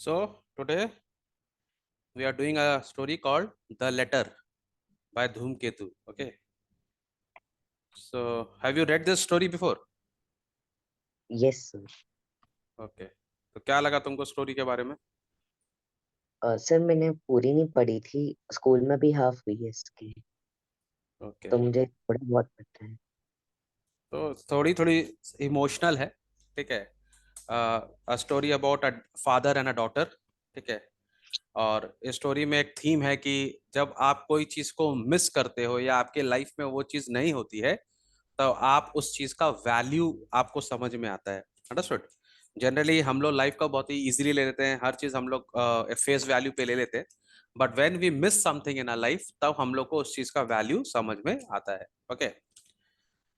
So today we are doing a story called The Letter by Dhumketu. Okay. So have you read this story before? Yes sir. Okay. तो क्या लगा तुमको story के बारे में? Sir मैंने पूरी नहीं पढ़ी थी, स्कूल में भी हाफ हुई है इसकी, ओके। तो मुझे थोड़ा बहुत पता है। तो थोड़ी थोड़ी इमोशनल है। ठीक है। A story about a father and a daughter. ठीक है। और इस स्टोरी में एक थीम है कि जब आप कोई चीज को मिस करते हो या आपके लाइफ में वो चीज नहीं होती है तो आप उस चीज का वैल्यू आपको समझ में आता है। अंडरस्टूड? जनरली हम लोग लाइफ का बहुत ही इजीली ले लेते हैं, हर चीज हम लोग फेस वैल्यू पे ले लेते हैं। But when we miss something in our life तब हम लोग को उस चीज का वैल्यू समझ में आता है। ओके।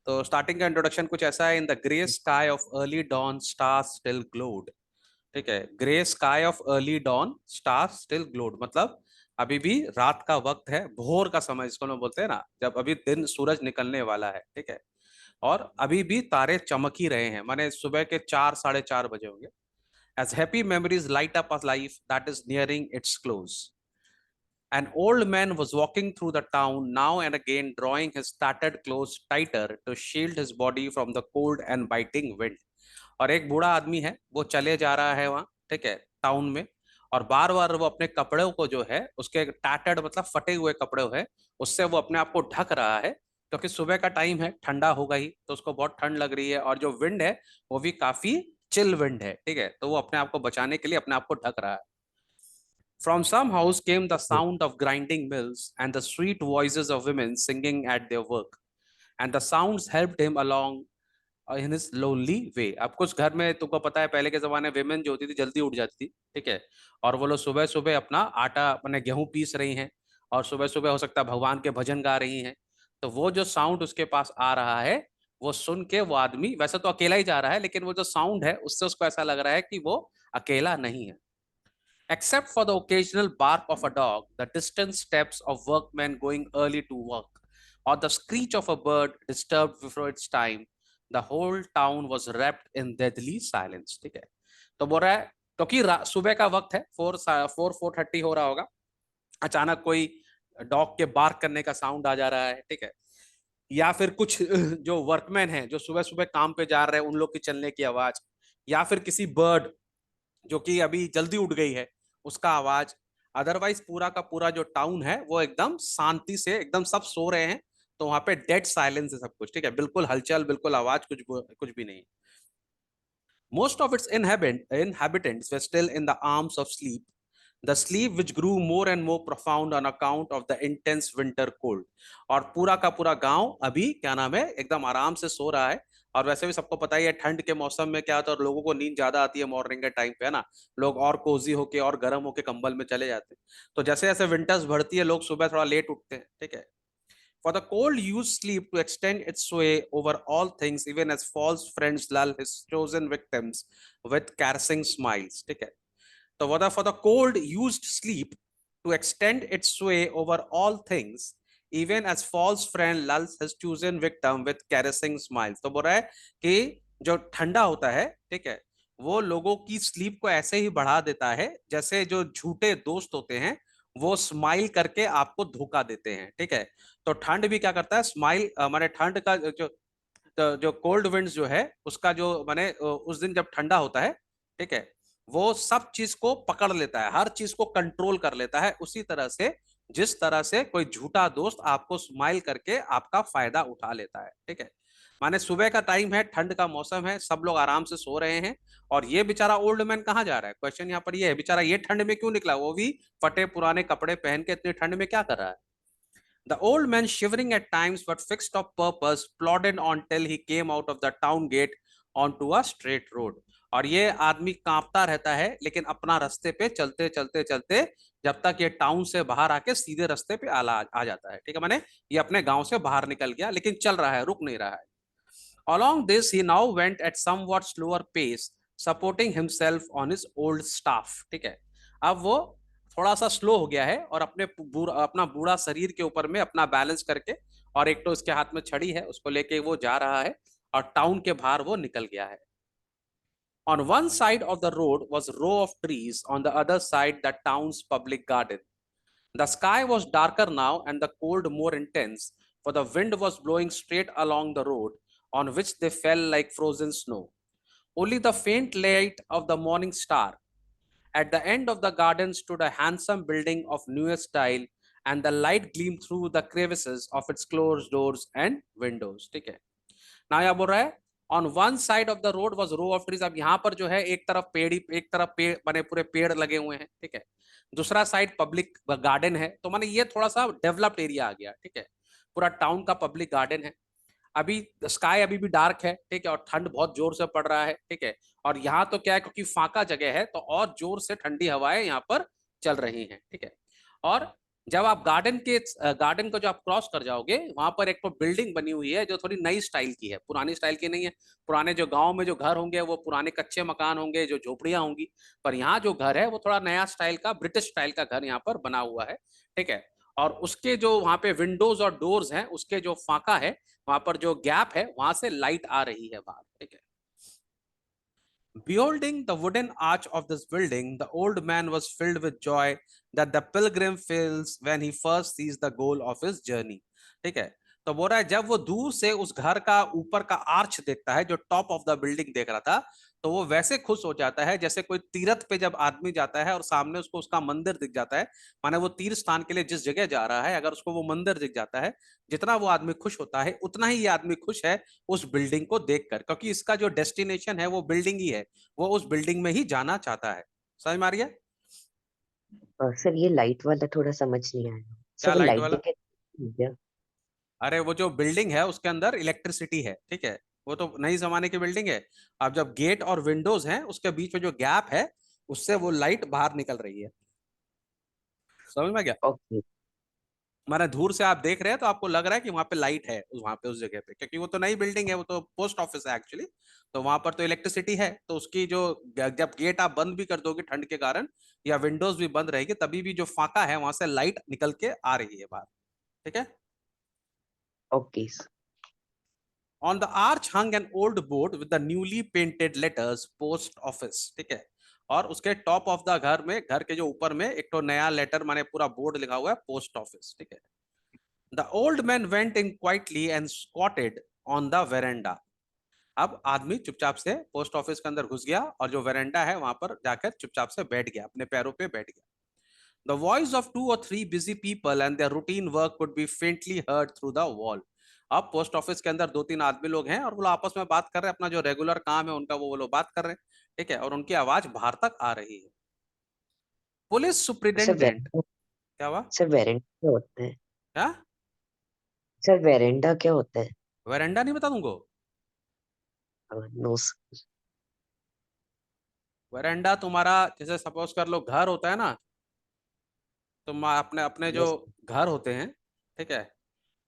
तो स्टार्टिंग का इंट्रोडक्शन कुछ ऐसा है। In the grey sky of early dawn stars still glowed. ठीक है। Grey sky of early dawn stars still glowed मतलब अभी भी रात का वक्त है, भोर का समय जिसको हम बोलते हैं ना, जब अभी दिन सूरज निकलने वाला है। ठीक है। और अभी भी तारे चमक ही रहे हैं, माने सुबह के 4 साढ़े 4 बजे होंगे। As happy memories light up a life that is nearing its close. An old man was walking through the town, now and again drawing his tattered clothes tighter to shield his body from the cold and biting wind. और एक बूढ़ा आदमी है, वो चले जा रहा है वहाँ, ठीक है, टाउन में। और बार बार वो अपने कपड़ों को जो है, उसके टैटर्ड मतलब फटे हुए कपड़े है, उससे वो अपने आप को ढक रहा है, क्योंकि सुबह का टाइम है, ठंडा होगा ही, तो उसको बहुत ठंड लग रही है। और जो विंड है वो भी काफी चिल विंड है। ठीक है। तो वो अपने आप को बचाने के लिए अपने आप को ढक रहा है। From some house came the sound of grinding mills and the sweet voices of women singing at their work. And the sounds helped him along in his lonely way. अब कुछ घर में तुमको पता है, पहले के जमाने वेमेन जो होती थी जल्दी उठ जाती थी। ठीक है। और वो लोग सुबह सुबह अपना आटा अपने गेहूं पीस रही हैं, और सुबह सुबह हो सकता है भगवान के भजन गा रही हैं। तो वो जो साउंड उसके पास आ रहा है, वो सुन के वो आदमी वैसे तो अकेला ही जा रहा है, लेकिन वो जो साउंड है उससे उसको ऐसा लग रहा है कि वो अकेला नहीं है। Except for the occasional bark of a dog, the distant steps of workmen going early to work, or the screech of a bird disturbed before its time, the whole town was wrapped in deadly silence. ठीक है। तो बोल रहा है क्योंकि सुबह का वक्त है, 4:30 हो रहा होगा, अचानक कोई डॉग के बार्क करने का साउंड आ जा रहा है। ठीक है। या फिर कुछ जो वर्कमैन हैं जो सुबह सुबह काम पे जा रहे हैं, उन लोग की चलने की आवाज, या फिर किसी बर्ड जो कि अभी जल्दी उठ गई है उसका आवाज। अदरवाइज पूरा का पूरा जो टाउन है वो एकदम शांति से, एकदम सब सो रहे हैं। तो वहां पे डेड साइलेंस है सब कुछ। ठीक है। बिल्कुल हलचल, बिल्कुल आवाज, कुछ भी नहीं। Most of its inhabitants were still in the arms of sleep, the sleep which grew more and more profound on account of the intense winter cold. और पूरा का पूरा गांव अभी क्या नाम है, एकदम आराम से सो रहा है। और वैसे भी सबको पता ही है ठंड के मौसम में क्या होता है, और लोगों को नींद ज्यादा आती है मॉर्निंग के टाइम पे, है ना। लोग और कोजी होके और गर्म होके कंबल में चले जाते हैं। तो जैसे जैसे विंटर्स बढ़ती है लोग सुबह थोड़ा लेट उठते हैं। ठीक है। For the cold used sleep to extend its sway over all things, even as false friends lull his chosen victims with caressing smiles. ठीक है। तो for the cold used sleep to extend its sway over all things, even as false friend lulls his chosen victim with caressing smiles. तो बोल रहा है कि जो ठंडा होता है, ठीक है, वो लोगों की स्लीप को ऐसे ही बढ़ा देता है जैसे जो झूठे दोस्त होते हैं वो स्माइल करके आपको धोखा देते हैं। ठीक है। तो ठंड भी क्या करता है, स्माइल माने ठंड का जो जो कोल्ड विंड्स जो है उसका जो माने उस दिन जब ठंडा होता है, ठीक है, वो सब चीज को पकड़ लेता है, हर चीज को कंट्रोल कर लेता है। उसी तरह से जिस तरह से कोई झूठा दोस्त आपको स्माइल करके आपका फायदा उठा लेता है। ठीक है। माने सुबह का टाइम है, ठंड का मौसम है, सब लोग आराम से सो रहे हैं, और ये बेचारा ओल्ड मैन कहाँ जा रहा है? क्वेश्चन यहाँ पर ये है, बेचारा ये ठंड में क्यों निकला, वो भी फटे पुराने कपड़े पहन के इतनी ठंड में क्या कर रहा है? The old man, shivering at times but fixed of purpose, plodded on till he came out of the town gate onto a straight road. और ये आदमी कांपता रहता है लेकिन अपना रास्ते पे चलते चलते चलते जब तक ये टाउन से बाहर आके सीधे रास्ते पे आ जाता है। ठीक है। माने ये अपने गांव से बाहर निकल गया लेकिन चल रहा है, रुक नहीं रहा है। Along this, he now went at somewhat slower pace, supporting himself on his old staff. ठीक है। अब वो थोड़ा सा स्लो हो गया है और अपना बूढ़ा शरीर के ऊपर में अपना बैलेंस करके, और एक तो उसके हाथ में छड़ी है, उसको लेके वो जा रहा है और टाउन के बाहर वो निकल गया है। On one side of the road was a row of trees, on the other side the town's public garden. The sky was darker now and the cold more intense, for the wind was blowing straight along the road, on which they fell like frozen snow. Only the faint light of the morning star. At the end of the garden stood a handsome building of newer style, and the light gleamed through the crevices of its closed doors and windows. ठीक है, ना यहाँ बोल रहा है on one side of the road was row of trees. अब यहाँ पर जो है एक तरफ पेड़ ही एक तरफ पेड़ बने पूरे पेड़ लगे हुए हैं, ठीक है, दूसरा साइड पब्लिक गार्डन है। तो माने ये थोड़ा सा डेवलप्ड एरिया आ गया, ठीक है, पूरा टाउन का पब्लिक गार्डन है। अभी स्काई अभी भी डार्क है, ठीक है, और ठंड बहुत जोर से पड़ रहा है, ठीक है, और यहाँ तो क्या है क्योंकि फाका जगह है तो और जोर से ठंडी हवाएं यहाँ पर चल रही हैं, ठीक है। और जब आप गार्डन को जो आप क्रॉस कर जाओगे वहां पर एक तो बिल्डिंग बनी हुई है जो थोड़ी नई स्टाइल की है, पुरानी स्टाइल की नहीं है। पुराने जो गांव में जो घर होंगे वो पुराने कच्चे मकान होंगे, जो झोपड़ियां होंगी, पर यहाँ जो घर है वो थोड़ा नया स्टाइल का ब्रिटिश स्टाइल का घर यहाँ पर बना हुआ है, ठीक है। और उसके जो वहां पे विंडोज और डोर्स हैं उसके जो फाका है वहां पर जो गैप है वहां से लाइट आ रही है बाहर, ठीक है। Beholding the wooden arch of this building, the old man was filled with joy that the pilgrim feels when he first sees the goal of his journey. ठीक है, तो बोल रहा है जब वो दूर से उस घर का ऊपर का आर्च देखता है, जो टॉप ऑफ द बिल्डिंग देख रहा था, तो वो वैसे खुश हो जाता है जैसे कोई तीर्थ पे जब आदमी जाता है और सामने उसको उसका मंदिर दिख जाता है। माने वो तीर्थ स्थान के लिए जिस जगह जा रहा है अगर उसको वो मंदिर दिख जाता है, जितना वो आदमी खुश होता है उतना ही ये आदमी खुश है उस बिल्डिंग को देखकर, क्योंकि इसका जो डेस्टिनेशन है वो बिल्डिंग ही है, वो उस बिल्डिंग में ही जाना चाहता है। समझ में आ रही है? सर ये लाइट वाला थोड़ा समझ नहीं आया। क्या सर वो लाइट लाइट वाला? देखे क्या? अरे वो जो बिल्डिंग है उसके अंदर इलेक्ट्रिसिटी है, ठीक है, वो तो नई जमाने की बिल्डिंग है। अब जब गेट और विंडोज हैं उसके बीच में जो गैप है उससे वो लाइट बाहर निकल रही है। समझ में गया? ओके। माना दूर से आप देख रहे हैं तो आपको लग रहा है कि वहां पे लाइट है वहां पे उस जगह पे, क्योंकि वो तो नई बिल्डिंग है, वो तो पोस्ट ऑफिस है एक्चुअली। तो वहां पर तो इलेक्ट्रिसिटी है, तो उसकी जो जब गेट आप बंद भी कर दोगे ठंड के कारण या विंडोज भी बंद रहेगी तभी भी जो फाका है वहां से लाइट निकल के आ रही है बाहर, ठीक है। Okay. On the arch hung an old board with the newly painted letters post office, ठीक है। और उसके टॉप ऑफ द घर में, घर के जो ऊपर में एक तो नया लेटर माने पूरा बोर्ड लिखा हुआ है पोस्ट ऑफिस, ठीक है। The old man went in quietly and squatted on the veranda. अब आदमी चुपचाप से पोस्ट ऑफिस के अंदर घुस गया और जो वेरेंडा है वहां पर जाकर चुपचाप से बैठ गया, अपने पैरों पे बैठ गया। The voice of two or three busy people and their routine work could be faintly heard through the wall. अब पोस्ट ऑफिस के अंदर दो तीन आदमी लोग हैं और वो लोग आपस में बात कर रहे हैं, अपना जो रेगुलर काम है उनका वो लोग बात कर रहे हैं, ठीक है, और उनकी आवाज बाहर तक आ रही है। Police sir superintendent. क्या हुआ? सर वेरेंडा क्या होता है? क्या? सर वेरेंडा क्या होता है? वेरेंडा नहीं बता तुमको? नो। वेरेंडा तुम्हारा जैसे सपोज कर लो घर होता है ना, तुम अपने अपने जो यस। घर होते हैं, ठीक है,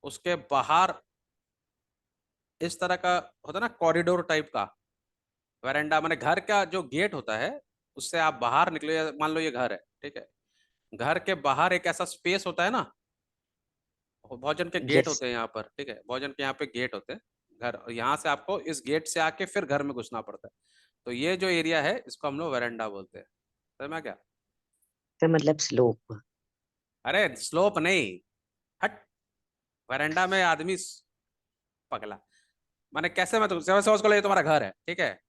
उसके बाहर इस तरह का होता है ना कॉरिडोर टाइप का। वेरेंडा माने घर का जो गेट होता है उससे आप बाहर निकले, मान लो ये घर है, ठीक है, घर के बाहर एक ऐसा स्पेस होता है ना, भोजन के गेट यस। होते हैं यहाँ पर, ठीक है, भोजन के यहाँ पे गेट होते हैं। घर और यहाँ से आपको इस गेट से आके फिर घर में घुसना पड़ता है। तो ये जो एरिया है इसको हम लोग वेरेंडा बोलते हैं। समझ में आ गया? सर मतलब स्लोप। अरे स्लोप नहीं, हट। वेरेंडा में आदमी पगला, माने कैसे, मैं तो समझ को ये तुम्हारा घर है, ठीक है,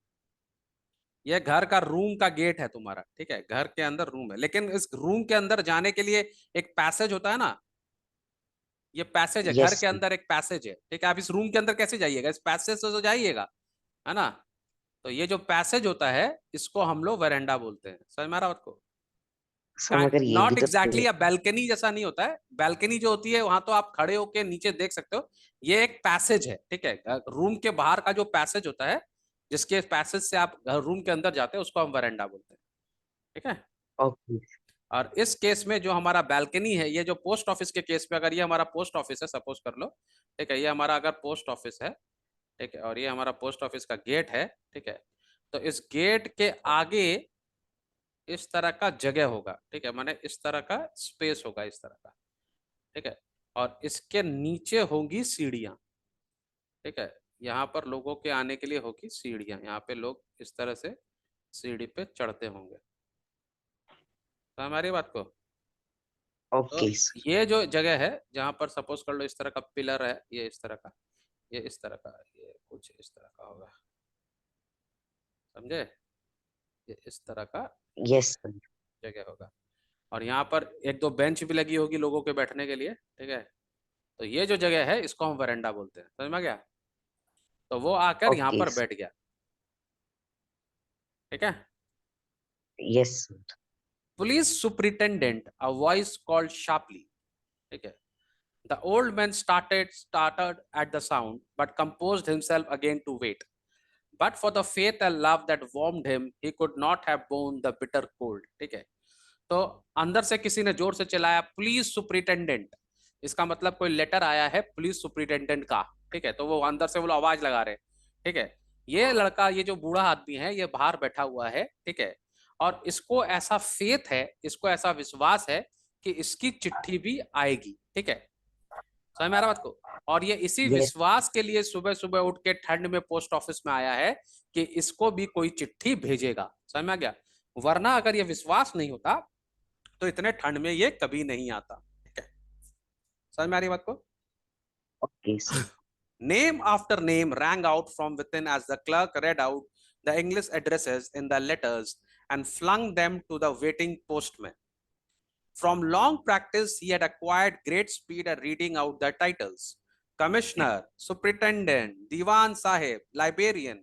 ये घर का रूम का गेट है तुम्हारा, ठीक है, घर के अंदर रूम है, लेकिन इस रूम के अंदर जाने के लिए एक पैसेज होता है ना, ये पैसेज है, घर यस। के अंदर एक पैसेज है, ठीक है। आप इस रूम के अंदर कैसे जाइएगा? इस पैसेज से तो जाइएगा, है ना। तो ये जो पैसेज होता है इसको हम लोग वेरेंडा बोलते हैं। समझ में आ रहा है आपको? सर मगर ये भी नॉट तो एग्जैक्टली या बैल्कनी जैसा नहीं होता है, बैल्कनी जो होती है वहां तो आप खड़े होके नीचे देख सकते हो, ये एक पैसेज है, ठीक है। रूम के बाहर का जो पैसेज होता है, जिसके पैसेज से आप रूम के अंदर जाते हैं उसको हम वेरेंडा बोलते हैं, ठीक है। ओके। और इस केस में जो हमारा बैल्कनी है, ये जो पोस्ट ऑफिस के केस में, अगर ये हमारा पोस्ट ऑफिस है सपोज कर लो, ठीक है, ये हमारा अगर पोस्ट ऑफिस है, ठीक है, और ये हमारा पोस्ट ऑफिस का गेट है, ठीक है, तो इस गेट के आगे इस तरह का जगह होगा, ठीक है, माने इस तरह का स्पेस होगा, इस तरह का, ठीक है, और इसके नीचे होंगी सीढ़ियां, ठीक है, यहाँ पर लोगों के आने के लिए होगी सीढ़ियां, यहाँ पे लोग इस तरह से सीढ़ी पे चढ़ते होंगे। तो हमारी बात को, तो ओके सर। ये जो जगह है जहां पर सपोज कर लो इस तरह का पिलर है, ये इस तरह का, ये इस तरह का, ये कुछ इस तरह का होगा, समझे? ये इस तरह का यस सर। जगह होगा, और यहाँ पर एक दो बेंच भी लगी होगी लोगों के बैठने के लिए, ठीक है? तो ये जो जगह है इसको हम वरांडा बोलते हैं, समझ में गया? तो वो आकर यहाँ ओके पर सर। बैठ गया, ठीक है? Yes sir. Police superintendent a voice called sharply, ठीक है? The old man started at the sound, but composed himself again to wait. But for the faith and love that warmed him, he could not have borne the bitter cold. ठीक है? तो अंदर से किसी ने जोर से चिल्लाया, पुलिस सुपरिटेंडेंट। इसका मतलब कोई लेटर आया है पुलिस सुपरिटेंडेंट का, ठीक है? तो वो अंदर से वो आवाज लगा रहे, ठीक है? ये लड़का, ये जो बूढ़ा आदमी है, ये बाहर बैठा हुआ है, ठीक है? और इसको ऐसा फेथ है, इसको ऐसा विश्वास है कि इसकी चिट्ठी भी आएगी, ठीक है? समझ में आ रहा बात को? और ये इसी यस। विश्वास के लिए सुबह सुबह उठ के ठंड में पोस्ट ऑफिस में आया है कि इसको भी कोई चिट्ठी भेजेगा। समझ में आ गया? वरना अगर ये विश्वास नहीं होता तो इतने ठंड में ये कभी नहीं आता, ठीक है? समझ में आ रही बात को? Okay sir. Name after name rang out from within as the clerk read out the English addresses in the letters and flung them to the waiting postman. From long practice, he had acquired great speed at reading out the titles: Commissioner, Superintendent, Diwan Sahib, Librarian,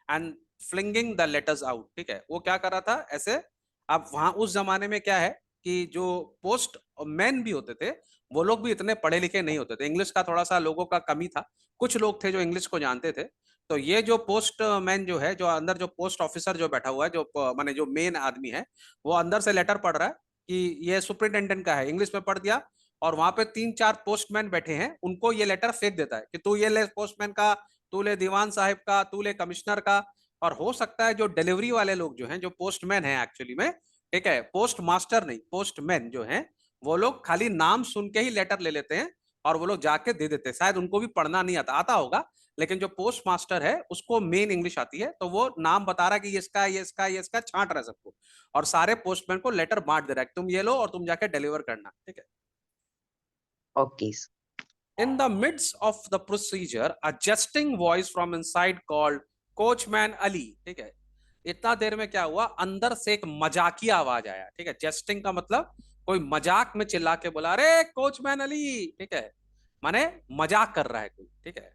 and flinging the letters out. ठीक है? वो क्या कर रहा था ऐसे? अब वहां उस जमाने में क्या है कि जो पोस्ट मैन भी होते थे, वो लोग भी इतने पढ़े लिखे नहीं होते थे। इंग्लिश का थोड़ा सा लोगों का कमी था, कुछ लोग थे जो इंग्लिश को जानते थे। तो ये जो पोस्ट मैन जो है, जो अंदर जो पोस्ट ऑफिसर जो बैठा हुआ है, जो माने जो मेन आदमी है, वो अंदर से लेटर पढ़ रहा है कि ये सुपरिटेंडेंट का है, इंग्लिश में पढ़ दिया, और वहां पे तीन चार पोस्टमैन बैठे हैं, उनको ये लेटर फेंक देता है कि तू ये ले पोस्टमैन का, तू ले दीवान साहिब का, तू ले कमिश्नर का। और हो सकता है जो डिलीवरी वाले लोग जो हैं, जो पोस्टमैन हैं एक्चुअली में, ठीक है, पोस्ट मास्टर नहीं, पोस्टमैन जो हैं, वो लोग खाली नाम सुन के ही लेटर ले लेते हैं और वो लोग जाके दे देते हैं। शायद उनको भी पढ़ना नहीं आता, आता होगा, लेकिन जो पोस्ट मास्टर है उसको मेन इंग्लिश आती है, तो वो नाम बता रहा है कि ये इसका, ये इसका, ये इसका, छांट रहा है सबको, और सारे पोस्टमैन को लेटर बांट दे रहा है, तुम ये लो और तुम जाके डिलीवर करना, ठीक है? Okay sir. In the midst of the procedure, a jesting voice from inside called coachman Ali, ठीक है? इतना देर में क्या हुआ, अंदर से एक मजाकिया आवाज आया, ठीक है? जेस्टिंग का मतलब कोई मजाक में चिल्ला के बोला, अरे कोचमैन अली, ठीक है? माने मजाक कर रहा है कोई, ठीक है?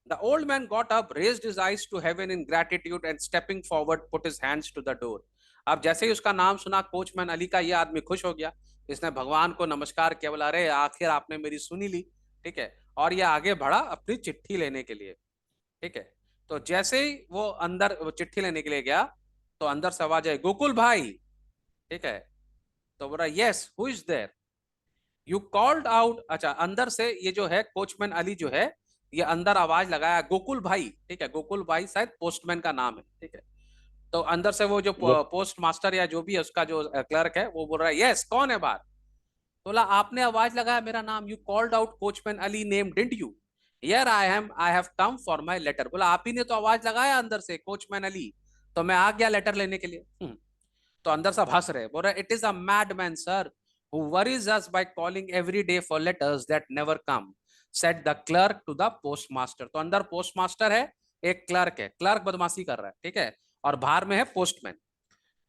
The old man got up, raised his eyes to heaven in gratitude, and stepping forward, put his hands to the door. अब जैसे ही उसका नाम सुना कोचमैन अली का, ये आदमी खुश हो गया, इसने भगवान को नमस्कार किया, बोला अरे आखिर आपने मेरी सुनी ली, ठीक है? और ये आगे बढ़ा अपनी चिट्ठी लेने के लिए, ठीक है? तो जैसे ही वो अंदर वो चिट्ठी लेने के लिए गया, तो अंदर से आवाज आई, गोकुल भाई, ठीक है? तो बोला, yes, who is there, you called out. अच्छा, अंदर से ये जो है कोचमैन अली जो है, ये अंदर आवाज लगाया, गोकुल भाई, ठीक है? गोकुल भाई शायद पोस्टमैन का नाम है, ठीक है? तो अंदर से वो जो यस। पोस्ट मास्टर या जो भी है उसका जो क्लर्क है, वो बोल रहा है, यस, कौन है बाहर? तो बोला, आपने आवाज लगाया मेरा नाम, you called out coachman Ali name, didn't you? Here I am, I have come for my letter. बोला, आप ही ने तो आवाज लगाया अंदर से, कोचमैन अली, तो मैं आ गया लेटर लेने के लिए। तो अंदर सब हंस रहे, बोल रहे, it is a mad man sir, who worries us by calling every day for letters that never come, said the clerk to the postmaster। तो अंदर पोस्टमास्टर है, एक क्लर्क है, क्लर्क बदमाशी कर रहा है, ठीक है? और बाहर में है पोस्टमैन।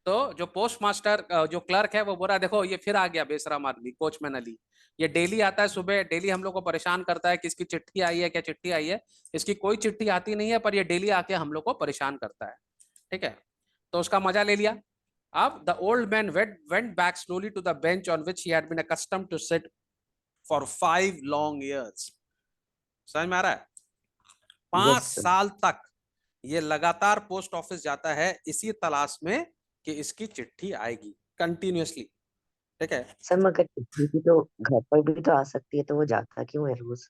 तो जो पोस्ट मास्टर, जो क्लर्क है, वो बोल रहा है, देखो ये फिर आ गया बेशरम आदमी कोचमैन अली, ये डेली आता है सुबह, डेली हम लोग को परेशान करता है कि इसकी चिट्ठी आई है क्या, चिट्ठी आई है? इसकी कोई चिट्ठी आती नहीं है, पर ये डेली आके हम लोग को परेशान करता है, ठीक है? तो उसका मजा ले लिया। अब the old man went back slowly to the bench on which he had been accustomed to sit for 5 long years। समझ में आ रहा है? पांच यस सर। साल तक ये लगातार पोस्ट ऑफिस जाता है इसी तलाश में कि इसकी चिट्ठी आएगी, कंटिन्यूअसली, ठीक है? सर मगर चिट्ठी भी तो घर पर भी तो आ सकती है, तो वो जाता क्यों है रोज?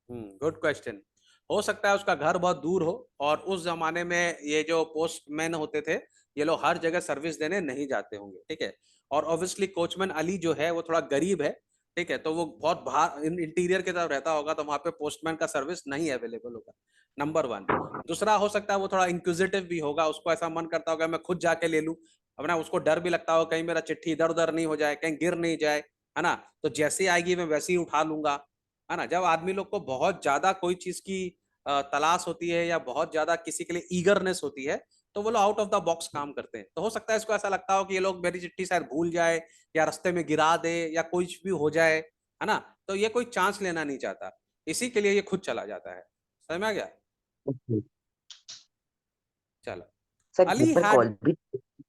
Good question. हो सकता है उसका घर बहुत दूर हो, और उस जमाने में ये जो पोस्टमैन होते थे, ये लोग हर जगह सर्विस देने नहीं जाते होंगे, ठीक है? और ऑब्वियसली कोचमैन अली जो है वो थोड़ा गरीब है, ठीक है, तो वो बहुत बाहर इंटीरियर की तरफ रहता होगा, तो वहां पे पोस्टमैन का सर्विस नहीं अवेलेबल होगा, नंबर वन। दूसरा हो सकता है वो थोड़ा इंक्विजिटिव भी होगा, उसको ऐसा मन करता होगा मैं खुद जाके ले लूं, अपना उसको डर भी लगता होगा कहीं मेरा चिट्ठी इधर उधर नहीं हो जाए, कहीं गिर नहीं जाए, है ना, तो जैसे आएगी मैं वैसे ही उठा लूंगा, है ना। जब आदमी लोग को बहुत ज्यादा कोई चीज की तलाश होती है या बहुत ज्यादा किसी के लिए ईगरनेस होती है, तो वो लोग आउट ऑफ द बॉक्स काम करते हैं। तो हो सकता है इसको ऐसा लगता हो कि ये लोग मेरी चिट्ठी शायद भूल जाए या रास्ते में गिरा दे या कुछ भी हो जाए, है ना, तो ये कोई चांस लेना नहीं चाहता, इसी के लिए ये खुद चला जाता है। समझ में आ गया? Okay. चलो। सर घर अली पर हैड, कॉल भी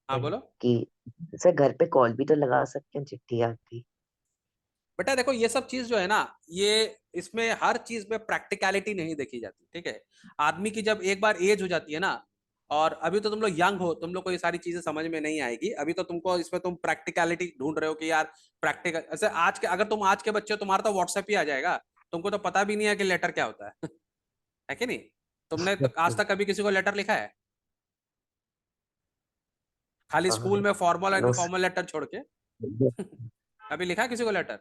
हाँ हैं बोलो। कि सर घर पे कॉल भी तो लगा सकते हैं चिट्ठी आती। बेटा देखो ये सब चीज जो है ना, ये इसमें हर चीज में प्रैक्टिकलिटी नहीं देखी जाती, ठीक है। आदमी की जब एक बार एज हो जाती है ना, और अभी तो तुम लोग यंग हो, तुम लोग को ये सारी चीजें समझ में नहीं आएगी, अभी तो तुमको इसमें तुम प्रैक्टिकलिटी ढूंढ रहे हो कि यार प्रैक्टिकल, ऐसे आज के, अगर तुम आज के बच्चे हो तुम्हारा तो व्हाट्सएप ही आ जाएगा, तुमको तो पता भी नहीं है कि लेटर क्या होता है है कि नहीं? तुमने तो आज तक कभी किसी को लेटर लिखा है? खाली स्कूल में फॉर्मल और नो इनफॉर्मल लेटर छोड़ के कभी लिखा है किसी को लेटर?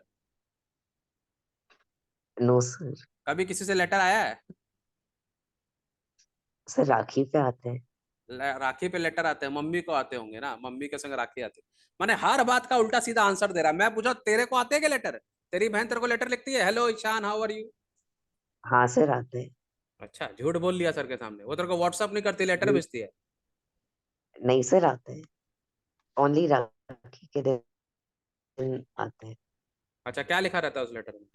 No sir. कभी किसी से लेटर आया है? सर राखी पे आते हैं। राखी पे लेटर आते हैं, मम्मी को आते होंगे ना, मम्मी के संग राखी आती है। मैंने हर बात का उल्टा सीधा आंसर दे रहा है। मैं पूछा तेरे को आते हैं क्या लेटर? तेरी बहन तेरे को लेटर लिखती है, hello Ishaan how are you? हाँ सर आते हैं। अच्छा, झूठ बोल लिया सर के सामने, वो तेरे को व्हाट्सअप नहीं करती, लेटर नहीं, भेजती है। नहीं सर आते हैं। ओनली राखी के दिन आते हैं। अच्छा, क्या लिखा रहता है उस लेटर में?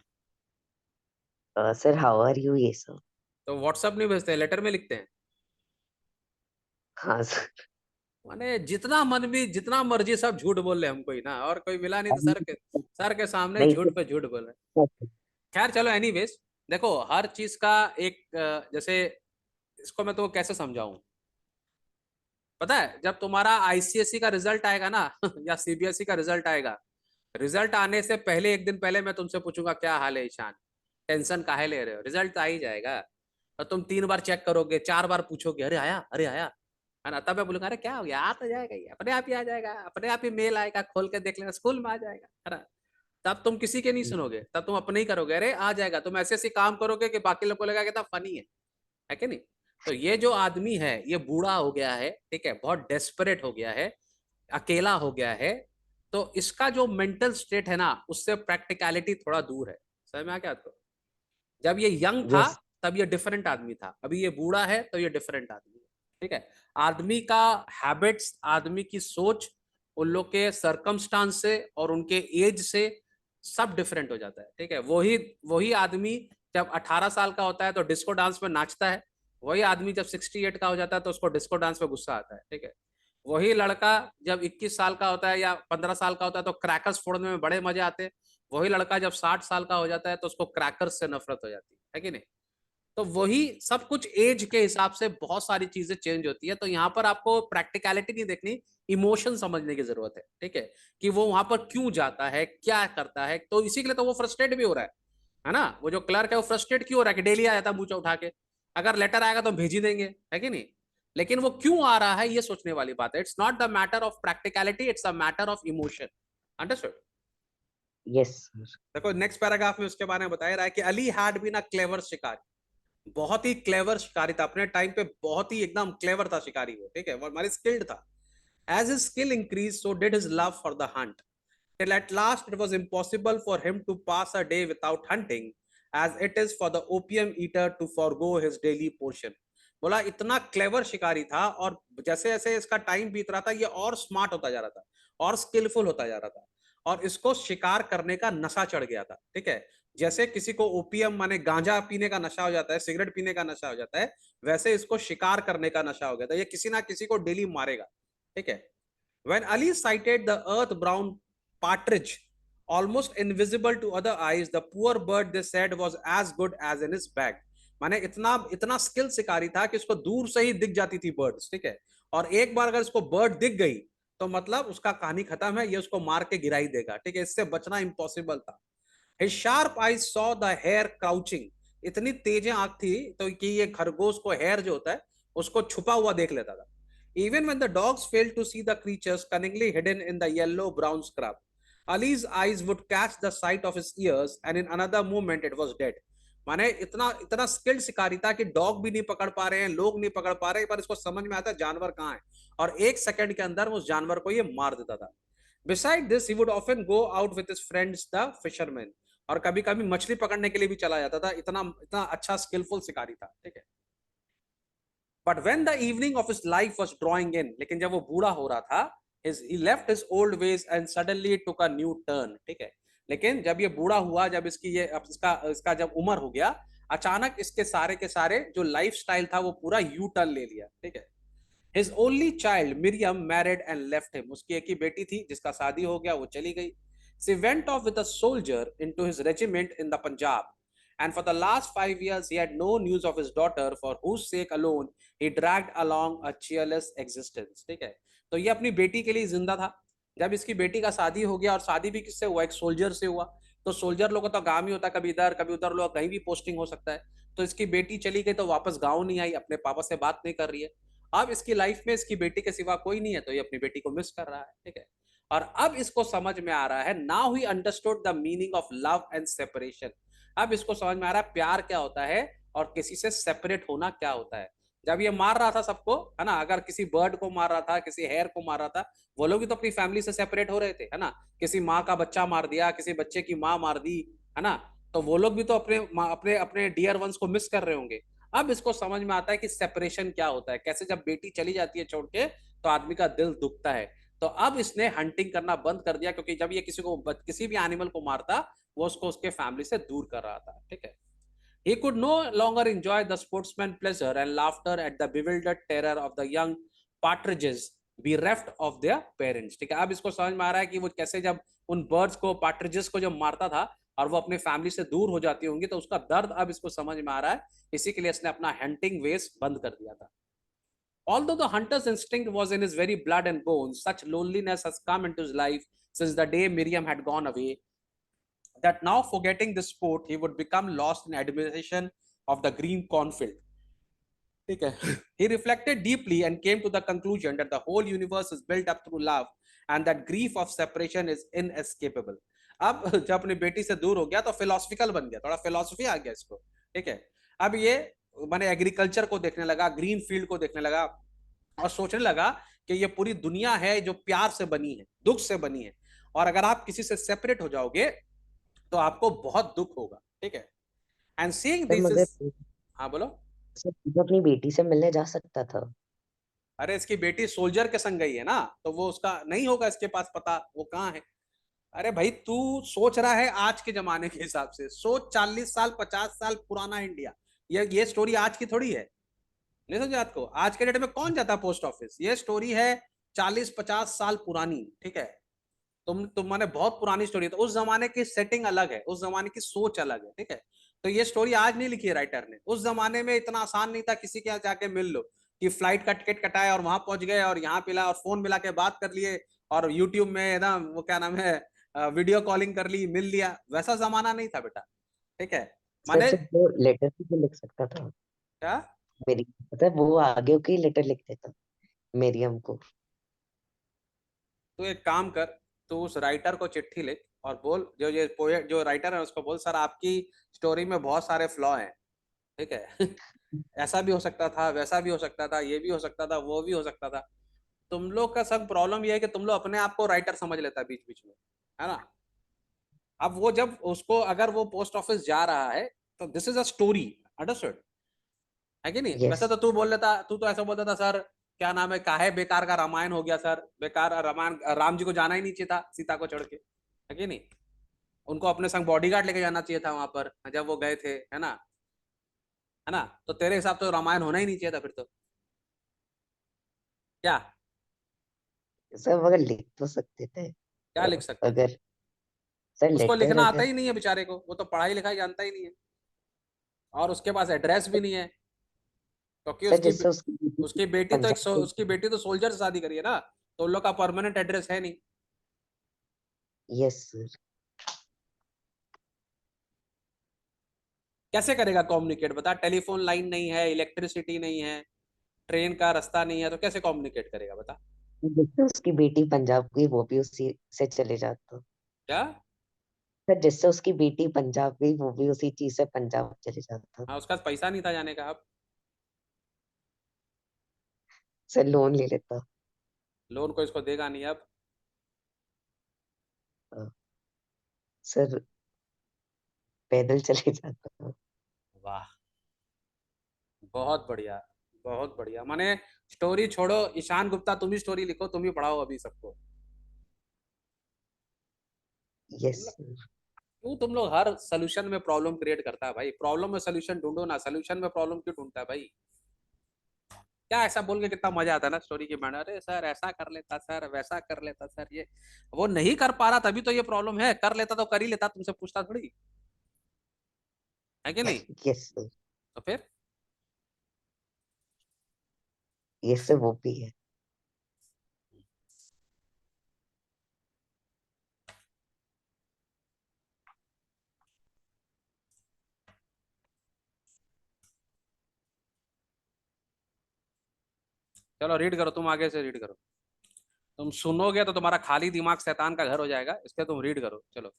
सर हाउ आर यू ये सब। तो व्हाट्सअप नहीं भेजते, लेटर में लिखते हैं? हाँ सर। माने जितना मन भी जितना मर्जी सब झूठ बोल ले हमको ही ना, और कोई मिला नहीं तो सर के सामने नहीं झूठ पे झूठ बोल रहे। सर। खैर चलो, एनीवेज, देखो हर चीज का एक जैसे, इसको मैं तो कैसे समझाऊं, पता है जब तुम्हारा आईसीएसई का रिजल्ट आएगा ना या सीबीएसई का रिजल्ट आएगा, रिजल्ट आने से पहले एक दिन पहले मैं तुमसे पूछूंगा क्या हाल है ईशान, टेंशन काहे ले रहे हो, रिजल्ट आ ही जाएगा। और तुम 3 बार चेक करोगे, 4 बार पूछोगे अरे आया अरे आया, है ना, तब मैं बोलूंगा अरे क्या हो गया, आ तो जाएगा, ये अपने आप ही आ जाएगा, अपने आप ही मेल आएगा, खोल के देख लेना स्कूल में आ जाएगा, है ना। तब तुम किसी के नहीं सुनोगे, तब तुम अपने ही करोगे, अरे आ जाएगा, तुम ऐसे ऐसे काम करोगे कि बाकी लोग को लगेगा कि फनी है कि नहीं? तो ये जो आदमी है ये बूढ़ा हो गया है, ठीक है, बहुत डेस्परेट हो गया है, अकेला हो गया है, तो इसका जो मेंटल स्टेट है ना उससे प्रैक्टिकलिटी थोड़ा दूर है। समझ में आ गया आपको? जब ये यंग था यस। तब ये डिफरेंट आदमी था, अभी ये बूढ़ा है तो ये डिफरेंट आदमी है, ठीक है। आदमी का हैबिट्स, आदमी की सोच, उन लोग के सरकमस्टांस से और उनके एज से सब डिफरेंट हो जाता है, ठीक है। वही वही आदमी जब 18 साल का होता है तो डिस्को डांस में नाचता है, वही आदमी जब 68 का हो जाता है तो उसको डिस्को डांस में गुस्सा आता है, ठीक है। वही लड़का जब 21 साल का होता है या 15 साल का होता है तो क्रैकर्स फोड़ने में बड़े मजे आते हैं, वही लड़का जब 60 साल का हो जाता है तो उसको क्रैकर्स से नफरत हो जाती है कि नहीं? तो वही सब कुछ एज के हिसाब से बहुत सारी चीजें चेंज होती है, तो यहाँ पर आपको प्रैक्टिकलिटी नहीं देखनी, इमोशन समझने की जरूरत है, ठीक है, कि वो वहां पर क्यों जाता है, क्या करता है, तो इसी के लिए तो वो फ्रस्ट्रेट भी हो रहा है ना। वो जो क्लर्क है वो फ्रस्ट्रेट क्यों हो रहा है कि डेली आ जाता है मुंह उठा के, अगर लेटर आएगा तो भेज ही देंगे, है कि नहीं? लेकिन वो क्यों आ रहा है ये सोचने वाली बात है, it's not the matter of practicality, it's a matter of emotion. Understood? Yes sir. देखो नेक्स्ट पैराग्राफ में उसके बारे में बताया रहा है कि Ali had been a clever शिकारी, बहुत ही क्लेवर शिकारी था अपने टाइम पे, बहुत ही एकदम क्लेवर था शिकारी वो, ठीक है, वो हमारी स्किल्ड था। As his skill increase so did his love for the hunt, till at last it was impossible for him to pass a day without hunting, as it is for the opium eater to forgo his daily portion। बोला इतना clever शिकारी था, और जैसे जैसे इसका time बीत रहा था ये और स्मार्ट होता जा रहा था और स्किलफुल होता जा रहा था, और इसको शिकार करने का नशा चढ़ गया था, ठीक है। जैसे किसी को ओपियम माने गांजा पीने का नशा हो जाता है, सिगरेट पीने का नशा हो जाता है, वैसे इसको शिकार करने का नशा हो गया था, ये किसी ना किसी को डेली मारेगा, ठीक है। When Ali sighted the earth-brown partridge, almost invisible to other eyes, the poor bird, they said, was as good as in his bag। माने इतना इतना स्किल शिकारी था कि उसको दूर से ही दिख जाती थी बर्ड्स, ठीक है, और एक बार अगर इसको बर्ड दिख गई तो मतलब उसका कहानी खत्म है, ये उसको मार के गिरा ही देगा, ठीक है, इससे बचना इम्पॉसिबल था। His sharp eyes saw the hare crouching, इतनी तेज आंख थी तो कि ये खरगोश को हेयर जो होता है उसको छुपा हुआ देख लेता था। Even when the dogs failed to see the creatures cunningly hidden in the yellow brown scrub, Ali's eyes would catch the sight of his ears and in another moment it was dead. माने इतना इतना skilled शिकारी था कि dog भी नहीं पकड़ पा रहे हैं, लोग नहीं पकड़ पा रहे हैं, पर इसको समझ में आता है जानवर कहाँ है, और एक सेकंड के अंदर उस जानवर को ये मार देता था. Beside this, he would often go out with his friends, the fishermen. और कभी कभी मछली पकड़ने के लिए भी चला जाता था, इतना इतना अच्छा स्किलफुल शिकारी था. ठीक है. But when the evening of his life was drawing in, लेकिन जब वो बूढ़ा हो रहा था, he left his old ways and suddenly took a new turn. ठीक है. लेकिन जब ये बूढ़ा हुआ, जब इसकी ये इसका जब उम्र हो गया, अचानक इसके सारे के सारे जो लाइफस्टाइल था वो पूरा यू टर्न ले लिया. ठीक है. His only child Miriam married and left him. उसकी एक ही बेटी थी जिसका शादी हो गया, वो चली गई. She went off with a soldier into his regiment in the Punjab. And for the last 5 years, he had no news of his daughter, for whose sake alone he dragged along a cheerless existence. ठीक है. तो ये अपनी बेटी के लिए जिंदा था. जब इसकी बेटी का शादी हो गया, और शादी भी किससे हुआ, एक सोल्जर से हुआ. तो सोल्जर लोगों का तो गांव ही होता है, कभी इधर कभी उधर, लोग कहीं भी पोस्टिंग हो सकता है. तो इसकी बेटी चली गई तो वापस गांव नहीं आई, अपने पापा से बात नहीं कर रही है. अब इसकी लाइफ में इसकी बेटी के सिवा कोई नहीं है, तो ये अपनी बेटी को मिस कर रहा है. ठीक है. और अब इसको समझ में आ रहा है, now he understood the meaning of love and separation. अब इसको समझ में आ रहा है प्यार क्या होता है और किसी से सेपरेट होना क्या होता है. जब ये मार रहा था सबको, है ना, अगर किसी बर्ड को मार रहा था, किसी हेयर को मार रहा था, वो लोग भी तो अपनी फैमिली से सेपरेट हो रहे थे, है ना. किसी माँ का बच्चा मार दिया, किसी बच्चे की माँ मार दी, है ना, तो वो लोग भी तो अपने अपने अपने डियर वंस को मिस कर रहे होंगे. अब इसको समझ में आता है कि सेपरेशन क्या होता है, कैसे जब बेटी चली जाती है छोड़ के तो आदमी का दिल दुखता है. तो अब इसने हंटिंग करना बंद कर दिया, क्योंकि जब ये किसी भी एनिमल को मारता, वो उसको उसके फैमिली से दूर कर रहा था. ठीक है. He could no longer enjoy the sportsman pleasure and laughter at the bewildered terror of the young partridges bereft of their parents. ठीक है. अब इसको समझ में आ रहा है कि वो कैसे जब उन बर्ड्स को, पार्ट्रिजेस को जब मारता था और वो अपने फैमिली से दूर हो जाती होंगी, तो उसका दर्द अब इसको समझ में आ रहा है. इसी के लिए इसने अपना हंटिंग वेस बंद कर दिया था. Although the hunter's instinct was in his very blood and bones, such loneliness has come into his life since the day Miriam had gone away, that now forgetting the sport, he would become lost in admiration of the green cornfield. ठीक है. He reflected deeply and came to the conclusion that the whole universe is built up through love and that grief of separation is inescapable. अब जब अपनी बेटी से दूर हो गया तो फिलोसफिकल बन गया, थोड़ा फिलोसफी आ गया इसको. ठीक है. अब ये मैंने एग्रीकल्चर को देखने लगा, ग्रीन फील्ड को देखने लगा, और सोचने लगा कि ये पूरी दुनिया है जो प्यार से बनी है, दुख से बनी है, और अगर आप किसी से सेपरेट हो जाओगे तो आपको बहुत दुख होगा. ठीक है. एंड सीइंग सर दिस मगर इज. हाँ बोलो. सर वो अपनी बेटी से मिलने जा सकता था. अरे इसकी बेटी सोल्जर के संग गई है ना, तो वो उसका नहीं होगा इसके पास पता वो कहाँ है. अरे भाई तू सोच रहा है आज के जमाने के हिसाब से, सोच 40 साल 50 साल पुराना इंडिया. ये स्टोरी आज की थोड़ी है. नहीं समझे बात को. आज के डेट में कौन जाता है पोस्ट ऑफिस. ये स्टोरी है 40-50 साल पुरानी. ठीक है. तुम माने बहुत पुरानी स्टोरी है, तो उस जमाने की सेटिंग अलग है, उस जमाने की सोच अलग है. ठीक है. तो ये स्टोरी आज नहीं लिखी है राइटर ने. उस जमाने में इतना आसान नहीं था किसी के यहाँ जाके मिल लो, कि फ्लाइट का टिकट कटाए और वहां पहुंच गए और यहाँ पिला और फोन मिला के बात कर लिए और यूट्यूब में ना वो क्या नाम है वीडियो कॉलिंग कर ली, मिल लिया. वैसा जमाना नहीं था बेटा. ठीक है. सर माने सिर्फ वो लेटर भी लिख सकता था. क्या. मेरी पता है वो आगे के लेटर लिख देता मेरियम को. तू एक काम कर, तू उस राइटर को चिट्ठी लिख और बोल, जो ये पोएट जो राइटर है उसको बोल, सर आपकी स्टोरी में बहुत सारे फ्लॉ हैं. ठीक है. ऐसा भी हो सकता था, वैसा भी हो सकता था, ये भी हो सकता था, वो भी हो सकता था. तुम लोग का सब प्रॉब्लम ये है कि तुम लोग अपने आप को राइटर समझ लेता है बीच बीच में, है ना. अब वो जब उसको अगर वो पोस्ट ऑफिस जा रहा है तो this is a story, understood है कि नहीं. वैसे यस. तो तू बोल लेता, तू तो ऐसा बोलता था सर क्या नाम है, काहे बेकार का रामायण हो गया सर, बेकार रामायण, राम जी को जाना ही नहीं चाहिए था सीता को चढ़ के, है कि नहीं. उनको अपने संग बॉडीगार्ड लेके जाना चाहिए था वहां पर जब वो गए थे, है ना. है ना. तो तेरे हिसाब से तो रामायण होना ही नहीं चाहिए था फिर तो. क्या. सर मगर लिख तो सकते थे. क्या लिख सकते थे. अगर सर उसको लेटर लिखना आता अगर. ही नहीं है बेचारे को, वो तो पढ़ाई लिखाई जानता ही नहीं है, और उसके पास एड्रेस भी नहीं है, क्योंकि सर उसकी जिससे उसकी बेटी उसकी बेटी तो पंजाब के. उसकी बेटी तो सोल्जर से शादी करी है ना, तो उन लोग का परमानेंट एड्रेस है नहीं. Yes sir. कैसे करेगा कम्युनिकेट बता. टेलीफोन लाइन नहीं है, इलेक्ट्रिसिटी नहीं है, ट्रेन का रास्ता नहीं है, तो कैसे कम्युनिकेट करेगा बता. जिससे उसकी बेटी पंजाब की वो भी उसी से चले जाता. क्या? सर जिससे उसकी बेटी पंजाब गई वो भी उसी चीज से पंजाब चले जाता। हाँ, उसका पैसा नहीं था जाने का। अब सर लोन ले लेता। लोन को इसको देगा नहीं अब। अ, सर पैदल चले जाता। वाह, बहुत बढ़िया, बहुत बढ़िया। माने स्टोरी छोड़ो, ईशान गुप्ता तुम ही स्टोरी लिखो, तुम ही पढ़ाओ अभी सबको। यस तुम लोग सर। क्यों, तुम लोग हर सोल्यूशन में प्रॉब्लम क्रिएट करता है भाई। प्रॉब्लम में सोल्यूशन ढूंढो ना, सोल्यूशन में प्रॉब्लम क्यों ढूंढता है भाई? क्या ऐसा बोल के कितना मजा आता है ना स्टोरी की मैंने, अरे सर ऐसा कर लेता, सर वैसा कर लेता, सर ये वो नहीं कर पा रहा तभी तो ये प्रॉब्लम है। कर लेता तो कर ही लेता, तुमसे पूछता थोड़ी है कि नहीं? Yes sir. तो फिर यस सर वो भी है। चलो रीड करो, तुम आगे से रीड करो। तुम सुनोगे तो तुम्हारा खाली दिमाग शैतान का घर हो जाएगा, इसलिए तुम रीड करो चलो।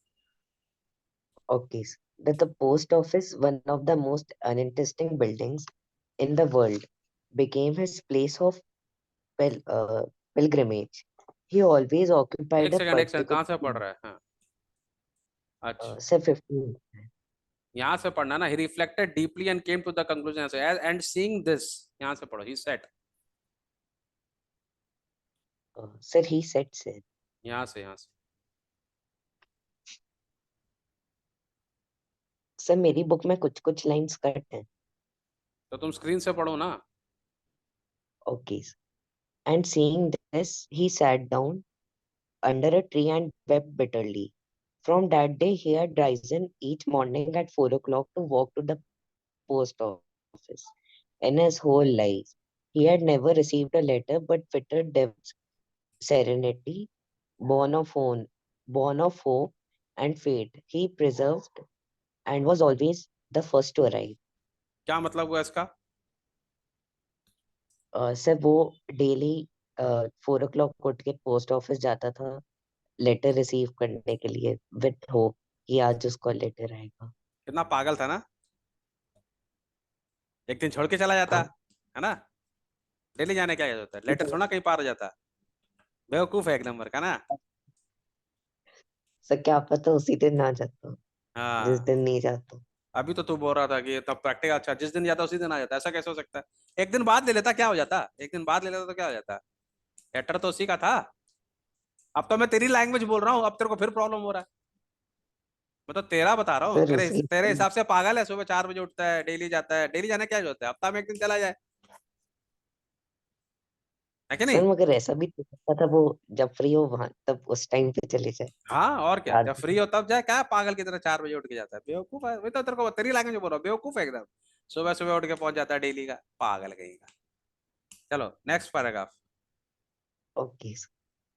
Okay, that the post office, one of the most uninteresting buildings in the world, became his place of pilgrimage. He always occupied एक a सेकंड, एक सेकंड, particular कहाँ से पढ़ रहा है? हाँ, अच्छा, say 15. यहाँ से पढ़ना ना। He reflected deeply and came to the conclusion and seeing this, यहाँ से पढ़ो। He said, Sir, he said, sir. यहाँ से Sir, मेरी बुक में कुछ कुछ लाइंस कट हैं. तो तुम स्क्रीन से पढ़ो ना। Okay. And seeing this, he sat down under a tree and wept bitterly. From that day, he had risen each morning at 4 o'clock to walk to the post office. In his whole life, he had never received a letter but fitted Dev's serenity, born of hope, born of hope and faith. He preserved and was always the first to arrive. क्या मतलब हुआ इसका? Sir वो daily 4 o'clock उठ के post office जाता था letter receive करने के लिए विथ होप कि आज उसको लेटर आएगा. कितना पागल था ना। एक दिन छोड़ के चला जाता हाँ. है ना। डेली जाने क्या होता है, लेटर थोड़ा कहीं पार हो जाता। बेवकूफ है एक नंबर का ना। सर क्या पता उसी दिन ना जाता जिस हाँ, दिन नहीं जाता. अभी तो तू बोल रहा था कि तब प्रैक्टिकल, अच्छा जिस दिन जाता उसी दिन आ जाता, ऐसा कैसे हो सकता है? एक दिन बाद ले लेता क्या हो जाता, एक दिन बाद ले लेता तो क्या हो जाता? लेटर तो उसी का था। अब तो मैं तेरी लैंग्वेज बोल रहा हूँ, अब तेरे को फिर प्रॉब्लम हो रहा है। मैं तो तेरा बता रहा हूँ, सर तेरे उसी तेरे हिसाब से पागल है। सुबह 4 बजे उठता है, डेली जाता है, डेली जाने क्या होता है, हफ्ता में एक दिन चला जाए, है कि सर नहीं? मगर ऐसा भी तो सकता था वो जब फ्री हो वहां तब उस टाइम पे चले जाए. हाँ, और क्या, चार जब फ्री हो तब जाए। क्या पागल की तरह 4 बजे उठ के जाता है, बेवकूफ है। मैं तो तेरे को तेरी लैंग्वेज में बोल रहा हूँ, बेवकूफ है एकदम। सुबह सुबह उठ के पहुंच जाता है डेली का, पागल कहीं का। चलो next paragraph. Okay.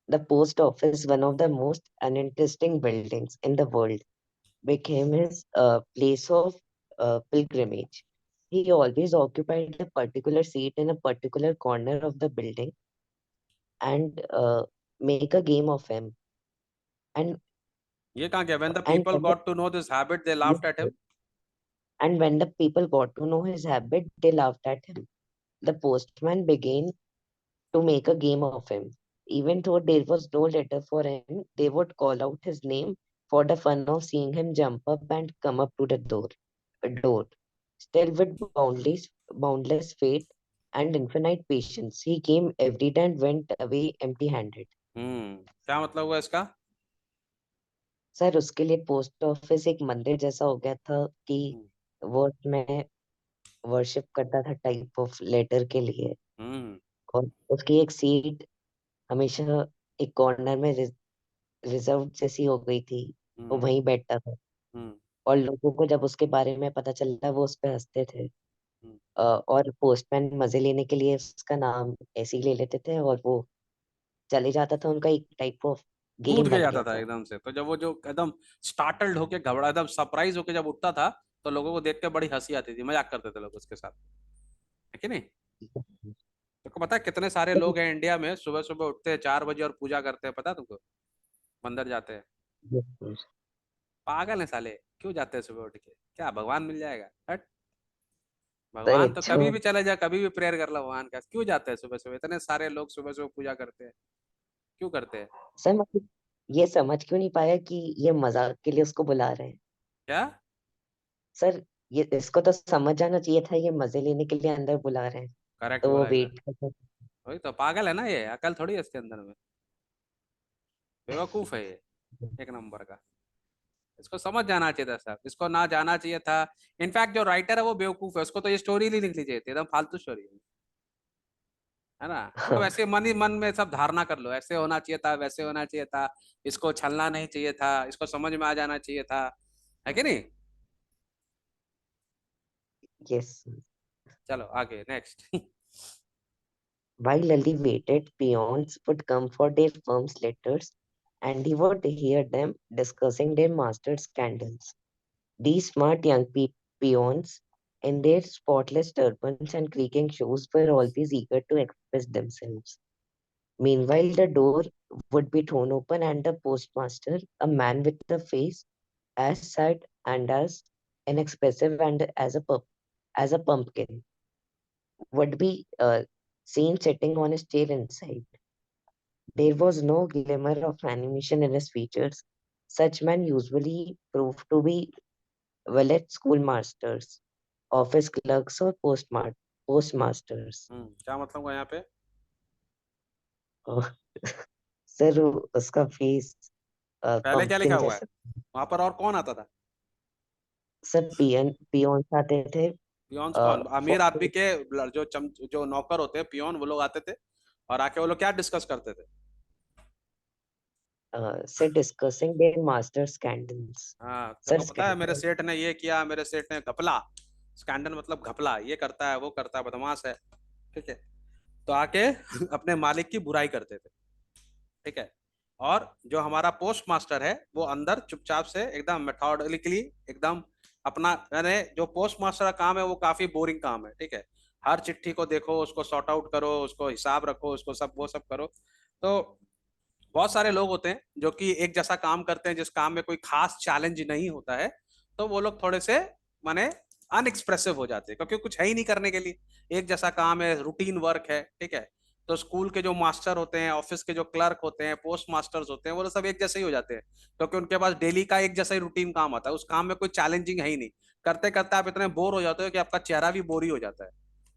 The post office, one of the most uninteresting buildings in the world, became his place of pilgrimage. He always occupied a particular seat in a particular corner of the building and make a game of him. And ये कहाँ गया? When the and people when the, got to know this habit they laughed at him. and when the people got to know his habit, they laughed at him. The postman began to make a game of him. Even though there was no letter for him, they would call out his name for the fun of seeing him jump up and come up to the door. Still with boundless faith and infinite patience, he came every day and went away empty-handed. क्या मतलब हुआ इसका? Sir उसके लिए post office एक मंदिर जैसा हो गया था कि हम्म। वो उसमें वर्शिप करता था टाइप ऑफ लेटर के लिए. हम्म। और उसकी एक सीट हमेशा एक कॉर्नर में रिजर्व जैसी हो गई थी. वो हम्म। वहीं बैठता था हम्म। और लोगों को जब उसके बारे में पता चलता वो उस पे हंसते थे. हम्म। और पोस्टमैन मजे लेने के लिए उसका नाम ऐसे ही ले लेते थे और वो चले जाता था. उनका एक टाइप ऑफ कूद गेम के बन जाता गया था था. एकदम से, तो जब वो जो एकदम स्टार्टल्ड होके, घबरा, एकदम सरप्राइज होके जब उठता था, तो लोगों को देख के बड़ी हंसी आती थी, मजाक करते थे लोग उसके साथ, है कि नहीं? तुमको पता है कितने सारे लोग हैं इंडिया में, सुबह सुबह उठते हैं 4 बजे और पूजा करते हैं, पता है तुमको? मंदिर जाते हैं। Yes, sir. पागल है साले, क्यों जाते हैं सुबह उठ के? क्या भगवान मिल जाएगा? हट। सर भगवान तो अच्छा कभी भी चले जा, कभी भी प्रेयर कर लो भगवान का, क्यों जाते हैं सुबह सुबह? इतने सारे लोग सुबह सुबह पूजा करते हैं, क्यों करते हैं? सर मतलब ये समझ क्यों नहीं पाया कि ये मजाक के लिए उसको बुला रहे हैं? क्या? सर ये इसको तो समझ जाना चाहिए था ये मजे लेने के लिए अंदर बुला रहे हैं। करेक्ट तो वो बोला एकदम। वेट करते। वही तो, पागल है ना ये, अकल थोड़ी है इसके अंदर में, बेवकूफ है ये, एक नंबर का। इसको समझ जाना चाहिए था साहब, इसको ना जाना चाहिए था। इनफैक्ट जो राइटर है वो बेवकूफ है, उसको तो ये स्टोरी नहीं लिखनी चाहिए थी, एकदम फालतू स्टोरी है ना। इसको वैसे मन ही मन में सब धारणा कर लो, ऐसे होना चाहिए था, वैसे होना चाहिए था, इसको छलना नहीं चाहिए था, इसको समझ में आ जाना चाहिए था, है कि नहीं? यस। चलो आगे next. While Lily waited, peons would come for their firm's letters, and he would hear them discussing their master's scandals. These smart young peons, in their spotless turbans and creaking shoes, were always eager to express themselves. Meanwhile, the door would be thrown open, and the postmaster, a man with a face as sad and as inexpressive and as a pumpkin, would be seen sitting on his chair inside. There was no glimmer of animation in his features. Such men usually proved to be village schoolmasters, office clerks, or postmasters. क्या मतलब हुआ यहाँ पे? Oh, sir उसका face पहले क्या लिखा pumpkin हुआ है? जैसा। वहां पर और कौन आता था? सर पियोन्स आते थे। पियोन्स कौन? अमीर आदमी के जो नौकर होते हैं पियोन, वो लोग आते थे और आके वो लोग क्या डिस्कस करते थे? Sir discussing their master scandals. हाँ, तेरे सर को पता है मेरे स्कैंडल। सेठ ने ये किया, मेरे सेठ ने घपला। स्कैंडल मतलब घपला, ये करता है वो करता है, बदमाश है, ठीक है। तो आके अपने मालिक की बुराई करते थे, ठीक है। और जो हमारा पोस्ट मास्टर है वो अंदर चुपचाप से एकदम मेथोडिकली, एकदम अपना, यानी जो पोस्ट मास्टर का काम है वो काफी बोरिंग काम है, ठीक है। हर चिट्ठी को देखो, उसको सॉर्ट आउट करो, उसको हिसाब रखो, उसको सब वो सब करो। तो बहुत सारे लोग होते हैं जो कि एक जैसा काम करते हैं, जिस काम में कोई खास चैलेंज नहीं होता है, तो वो लोग थोड़े से माने अनएक्सप्रेसिव हो जाते हैं, क्योंकि कुछ है ही नहीं करने के लिए, एक जैसा काम है, रूटीन वर्क है, ठीक है। तो स्कूल के जो मास्टर होते हैं, ऑफिस के जो क्लर्क होते हैं, पोस्ट मास्टर्स होते हैं, वो लोग सब एक जैसे ही हो जाते हैं, क्योंकि उनके पास डेली का एक जैसा ही रूटीन काम होता है, उस काम में कोई चैलेंजिंग है ही नहीं। करते करते आप इतने बोर हो जाते हो कि आपका चेहरा भी बोर ही हो जाता है,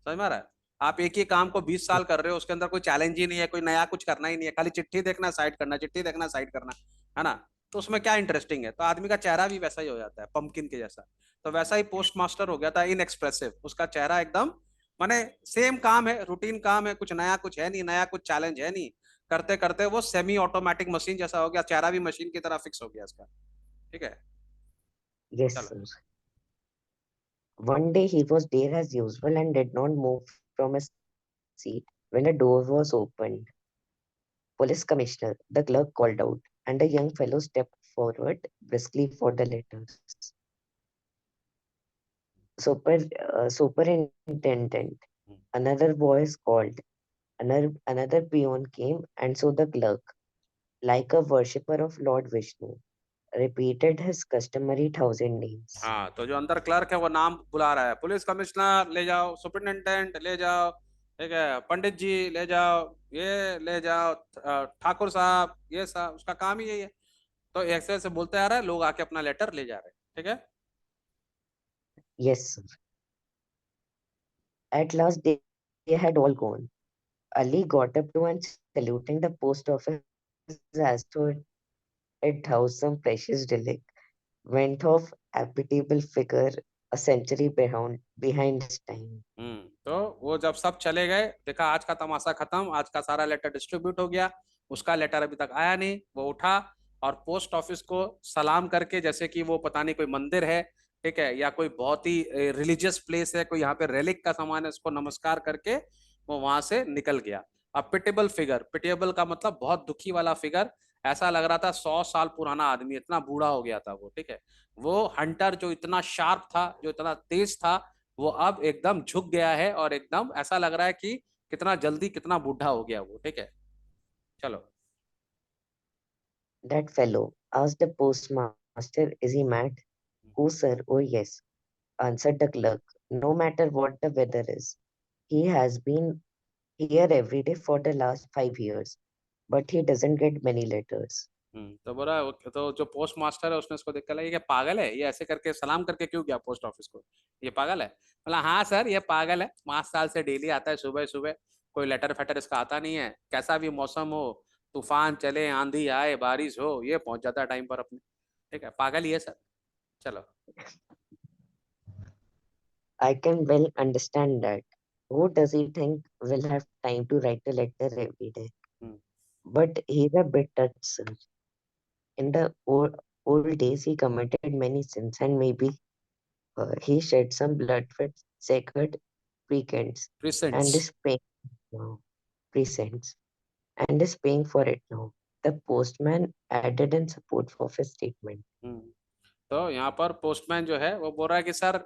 समझ में आ रहा है? आप एक ही काम को 20 साल कर रहे हो, उसके अंदर कोई चैलेंज ही नहीं है, कोई नया कुछ करना ही नहीं है, खाली चिट्ठी देखना साइड करना, चिट्ठी देखना साइड करना, है ना। तो उसमें क्या इंटरेस्टिंग है? तो आदमी का चेहरा भी वैसा ही हो जाता है, पंपकिन के जैसा। तो वैसा ही पोस्ट मास्टर हो गया था, इनएक्सप्रेसिव, उसका चेहरा एकदम, माने सेम काम है, रूटीन काम है, कुछ नया कुछ है नहीं, नया कुछ चैलेंज है नहीं। करते करते वो सेमी ऑटोमेटिक मशीन जैसा हो गया, चेहरा भी मशीन की तरह फिक्स हो गया इसका, ठीक है। यस चलो। Sir. One day he was there as usual and did not move from his seat when the door was opened. Police commissioner, the clerk called out, and a young fellow stepped forward briskly for the letters. Super, superintendent, another voice called. Another peon came, and so the clerk, like a worshipper of Lord Vishnu, repeated his customary 1,000 names. हाँ, तो जो अंदर clerk है वो नाम बुला रहा है, पुलिस कमिश्नर ले जाओ, सुपरिटेंडेंट ले जाओ, ठीक है, पंडित जी ले जाओ, ये ले जाओ, ठाकुर साहब, ये साहब, उसका काम ही यही है। तो ऐसे ऐसे बोलते आ रहा है, लोग आके अपना लेटर ले जा रहे हैं, ठीक है। Yes, sir. At last they had all gone. Ali got up to and saluting the post office as though it housed some precious relic, went off habitable figure a century behind his time. तो वो जब सब चले गए, देखा आज का तमाशा खत्म, आज का सारा लेटर डिस्ट्रीब्यूट हो गया, उसका लेटर अभी तक आया नहीं, वो उठा और पोस्ट ऑफिस को सलाम करके, जैसे कि वो पता नहीं कोई मंदिर है, ठीक है, या कोई बहुत ही रिलीजियस प्लेस है, कोई यहाँ पे रेलिक का सामान है, उसको नमस्कार करके वो वहां से निकल गया। अब पिटेबल फिगर, पिटेबल का मतलब बहुत दुखी वाला फिगर, ऐसा लग रहा था 100 साल पुराना आदमी, इतना बूढ़ा हो गया था वो, ठीक है। वो हंटर जो इतना शार्प था, जो इतना तेज था, वो अब एकदम झुक गया है, और एकदम ऐसा लग रहा है कि कितना जल्दी कितना बूढ़ा हो गया वो, ठीक है। चलो। That fellow, Asked the postmaster, is he mad? Oh, sir, oh, yes, answered the clerk. No matter what the weather is. He has been here every day for the last 5 years, but he doesn't get many letters. तो बोला तो जो post master है उसने उसको देख कर लगा, ये क्या पागल है, ये ऐसे करके सलाम करके क्यों गया पोस्ट ऑफिस को, ये पागल है। बोला हाँ सर ये पागल है, 5 साल से डेली आता है सुबह सुबह, कोई लेटर फेटर इसका आता नहीं है, कैसा भी मौसम हो, तूफान चले आंधी आए बारिश हो, ये पहुंच जाता है टाइम पर अपने। ठीक है, पागल ही है सर। चलो। I can well understand that. Who does he think will have time to write a letter every day? Hmm But he's a bit touched, sir. In the old days, he committed many sins, and maybe he shed some blood for sacred weekends, and presents. is paying now, presents, and is paying for it now. The postman added in support of his statement. तो यहाँ पर postman जो है वो बोल रहा है कि सर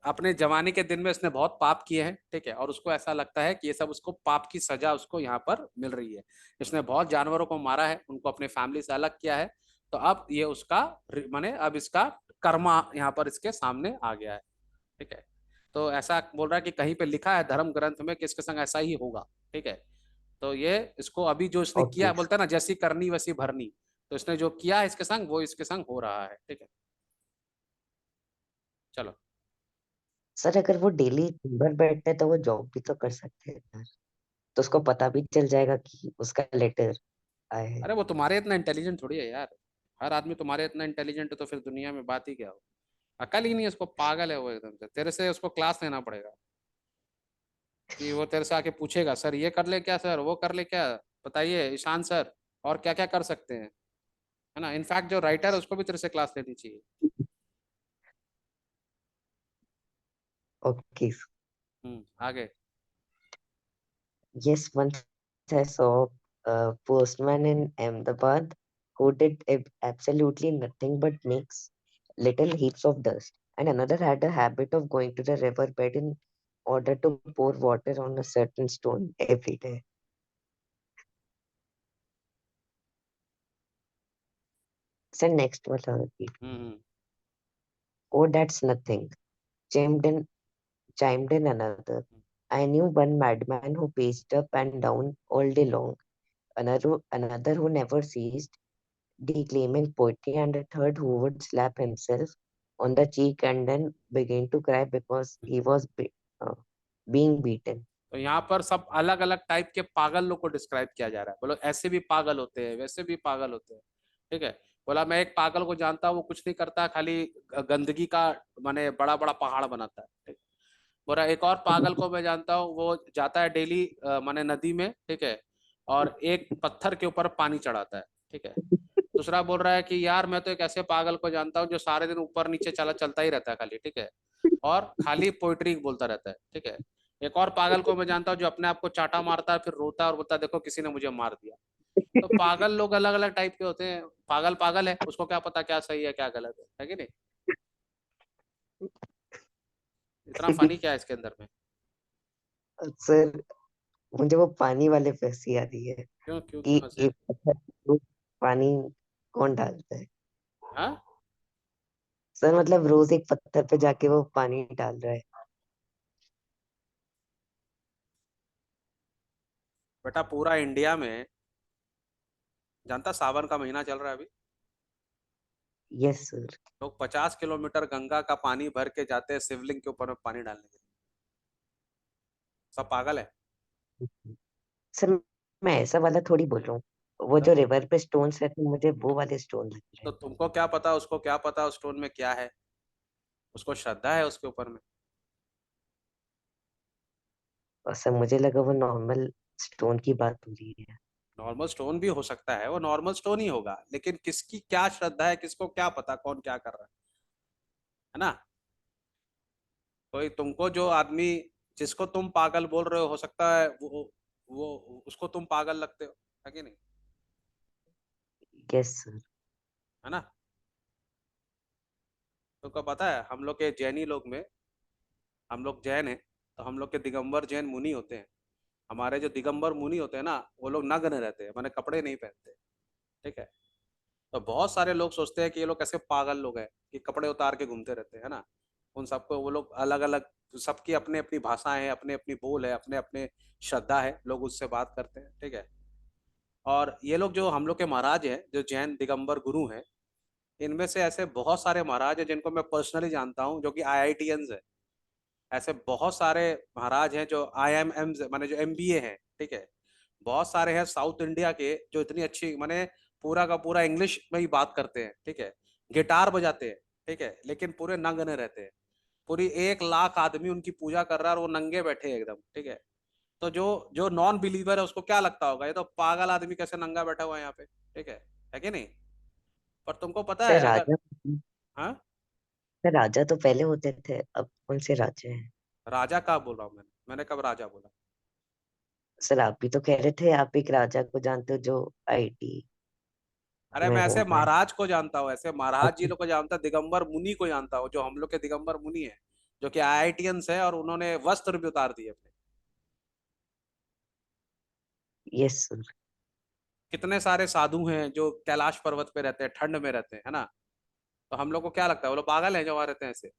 अपने जवानी के दिन में इसने बहुत पाप किए हैं, ठीक है, और उसको ऐसा लगता है कि ये सब उसको पाप की सजा उसको यहाँ पर मिल रही है। इसने बहुत जानवरों को मारा है, उनको अपने फैमिली से अलग किया है, तो अब ये उसका माने अब इसका कर्मा यहाँ पर इसके सामने आ गया है। ठीक है, तो ऐसा बोल रहा है कि कहीं पे लिखा है धर्म ग्रंथ में कि इसके संग ऐसा ही होगा। ठीक है, तो ये इसको अभी जो इसने किया, Okay, बोलता है ना जैसी करनी वैसी भरनी, तो इसने जो किया है इसके संग वो इसके संग हो रहा है। ठीक है, चलो। सर अगर वो डेली दिन भर बैठते तो वो जॉब भी तो कर सकते हैं सर, तो उसको पता भी चल जाएगा कि उसका लेटर आया है। अरे वो तुम्हारे इतना इंटेलिजेंट थोड़ी है यार, हर आदमी तुम्हारे इतना इंटेलिजेंट है तो फिर दुनिया में बात ही क्या हो। अकल ही नहीं है उसको, पागल है वो एकदम से, तेरे से उसको क्लास लेना पड़ेगा कि वो तेरे से आके पूछेगा सर ये कर ले क्या, सर वो कर ले क्या, बताइए ईशान सर और क्या क्या कर सकते हैं, है ना। इनफैक्ट जो राइटर है उसको भी तेरे से क्लास लेनी चाहिए। Okay. आगे। Yes, once I saw a postman in Ahmedabad who did absolutely nothing but makes little heaps of dust. And another had a habit of going to the riverbed in order to pour water on a certain stone every day. So next was repeat. Hmm Oh, that's nothing. Chimed in, chimed in another. I knew one madman who paced up and down all day long, another who never ceased declaiming poetry, and a third who would slap himself on the cheek and then begin to cry because he was uh, being beaten. तो यहाँ पर सब अलग अलग type के पागल लोग को डिस्क्राइब किया जा रहा है, बोलो ऐसे भी पागल होते हैं वैसे भी पागल होते हैं। ठीक है, बोला मैं एक पागल को जानता हूँ, वो कुछ नहीं करता, खाली गंदगी का माने बड़ा बड़ा पहाड़ बनाता है। ठीक, बोला एक और पागल को मैं जानता हूँ, वो जाता है डेली माने नदी में, ठीक है, और एक पत्थर के ऊपर पानी चढ़ाता है। ठीक है, दूसरा बोल रहा है कि यार मैं तो एक ऐसे पागल को जानता हूँ जो सारे दिन ऊपर नीचे चलता ही रहता है खाली, ठीक है, और खाली पोइट्री बोलता रहता है। ठीक है, एक और पागल को मैं जानता हूँ जो अपने आप को चाटा मारता है फिर रोता है और बोलता है देखो किसी ने मुझे मार दिया। तो पागल लोग अलग अलग टाइप के होते हैं, पागल पागल है, उसको क्या पता क्या सही है क्या गलत है कि नहीं। इतना फनी क्या है इसके अंदर में। सर मुझे वो पानी वाले पे हंसी आ रही है क्यों क्यों कि क्यों हंसे। एक पत्थर पे पानी कौन डालता है। हाँ, सर मतलब रोज एक पत्थर पे जाके वो पानी डाल रहा है। बेटा पूरा इंडिया में जानता, सावन का महीना चल रहा है अभी, यस सर। लोग 50 किलोमीटर गंगा का पानी भर के जाते हैं शिवलिंग के ऊपर में पानी डालने के लिए। सब पागल है। सर मैं ऐसा वाला थोड़ी बोल रहा हूँ, वो तो जो रिवर पे स्टोन्स रहते हैं मुझे वो वाले स्टोन लग रहे तो हैं। तुमको क्या पता, उसको क्या पता उस स्टोन में क्या है, उसको श्रद्धा है उसके ऊपर में। और सर मुझे लगा वो नॉर्मल स्टोन की बात हो रही है। नॉर्मल स्टोन भी हो सकता है, वो नॉर्मल स्टोन ही होगा, लेकिन किसकी क्या श्रद्धा है किसको क्या पता कौन क्या कर रहा है ना। कोई तुमको जो आदमी जिसको तुम पागल बोल रहे हो सकता है वो उसको तुम पागल लगते हो, है कि नहीं, यस सर। है ना। तुमको पता है हम लोग के जैनी लोग में, हम लोग जैन हैं, तो हम लोग के दिगंबर जैन मुनि होते हैं। हमारे जो दिगंबर मुनि होते हैं ना वो लोग नग्न रहते हैं, माने कपड़े नहीं पहनते। ठीक है, तो बहुत सारे लोग सोचते हैं कि ये लोग कैसे पागल लोग हैं कि कपड़े उतार के घूमते रहते हैं, है ना। उन सबको वो लोग अलग अलग, सबकी अपनी अपनी भाषाएं हैं, अपने अपनी बोल है, अपने अपने श्रद्धा है, लोग उससे बात करते हैं, ठीक है। और ये लोग जो हम लोग के महाराज हैं, जो जैन दिगंबर गुरु हैं, इनमें से ऐसे बहुत सारे महाराज हैं जिनको मैं पर्सनली जानता हूँ, जो कि आईआईटीएंस है। ऐसे बहुत सारे महाराज हैं जो आईएमएम माने जो एमबीए हैं, ठीक है। बहुत सारे हैं साउथ इंडिया के जो इतनी अच्छी माने पूरा का पूरा इंग्लिश में ही बात करते हैं, ठीक है। गिटार बजाते हैं, ठीक है, लेकिन पूरे नंगने रहते हैं। पूरी 1 लाख आदमी उनकी पूजा कर रहा है और वो नंगे बैठे हैं एकदम, ठीक है। तो जो जो नॉन बिलीवर है उसको क्या लगता होगा, ये तो पागल आदमी कैसे नंगा बैठा हुआ है यहाँ पे, ठीक है कि नहीं। पर तुमको पता सर है अगर, राजा, हाँ, सर राजा तो पहले होते थे, अब कौन से राजा हैं? राजा कब बोला हूँ मैंने कब राजा बोला। सर आप भी तो कह रहे थे आप एक राजा को जानते हो जो आईटी अरे में मैं ऐसे हुआ है। महाराज को जानता हूँ, ऐसे महाराज जी अच्छा, लोग को जानता, दिगंबर मुनि को जानता हूँ, जो हम लोग के दिगंबर मुनि है, जो कि आईआईटीएंस है, और उन्होंने वस्त्र भी उतार दिए अपने। Yes sir. कितने सारे साधु हैं जो कैलाश पर्वत पे रहते हैं, ठंड में रहते हैं, है ना। तो हम लोग को क्या लगता है वो लोग पागल हैं जो वहां रहते हैं ऐसे।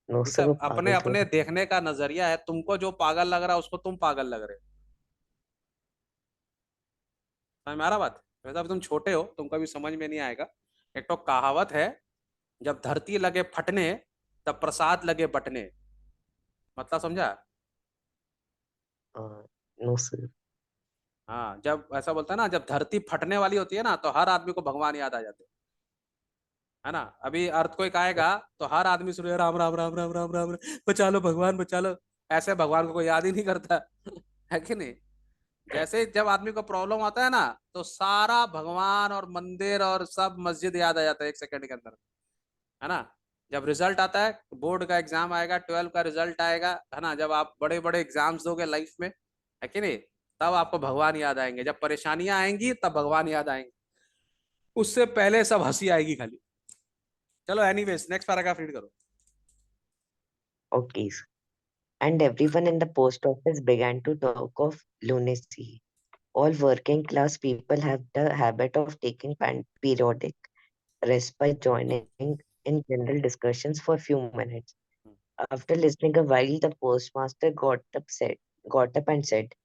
नो ये सर, वो सब अपने पागल अपने थोड़ी। देखने का नजरिया है, तुमको जो पागल लग रहा है उसको तुम पागल लग रहे हो। समझ में आ रहा बात। वैसे अभी तुम छोटे हो, तुमको अभी समझ में नहीं आएगा। एक तो कहावत है, जब धरती लगे फटने तब प्रसाद लगे बटने। मतलब समझा। No sir. हाँ, जब ऐसा बोलता है ना, जब धरती फटने वाली होती है ना, तो हर आदमी को भगवान याद आ जाते हैं, है ना। अभी अर्थक्वेक आएगा तो हर आदमी सुने राम राम राम राम राम राम राम, बचा लो भगवान बचा लो। ऐसे भगवान को कोई याद ही नहीं करता है कि नहीं। जैसे ही जब आदमी को प्रॉब्लम आता है ना, तो सारा भगवान और मंदिर और सब मस्जिद याद आ जाता है 1 सेकंड के अंदर, है ना। जब रिजल्ट आता है, बोर्ड का एग्जाम आएगा, 12 का रिजल्ट आएगा, है ना, जब आप बड़े बड़े एग्जाम्स दोगे लाइफ में, है कि नहीं, तब आपको भगवान याद आएंगे। जब परेशानियां आएंगी तब भगवान याद आएंगे, उससे पहले सब हंसी आएगी खाली। चलो एनीवेज, नेक्स्ट पैराग्राफ रीड करो। Okay. And everyone in the post office began to talk of lunacy. All working class people have the habit of taking periodic rest by joining in general discussions for a few minutes. After listening a while, the postmaster got up and said,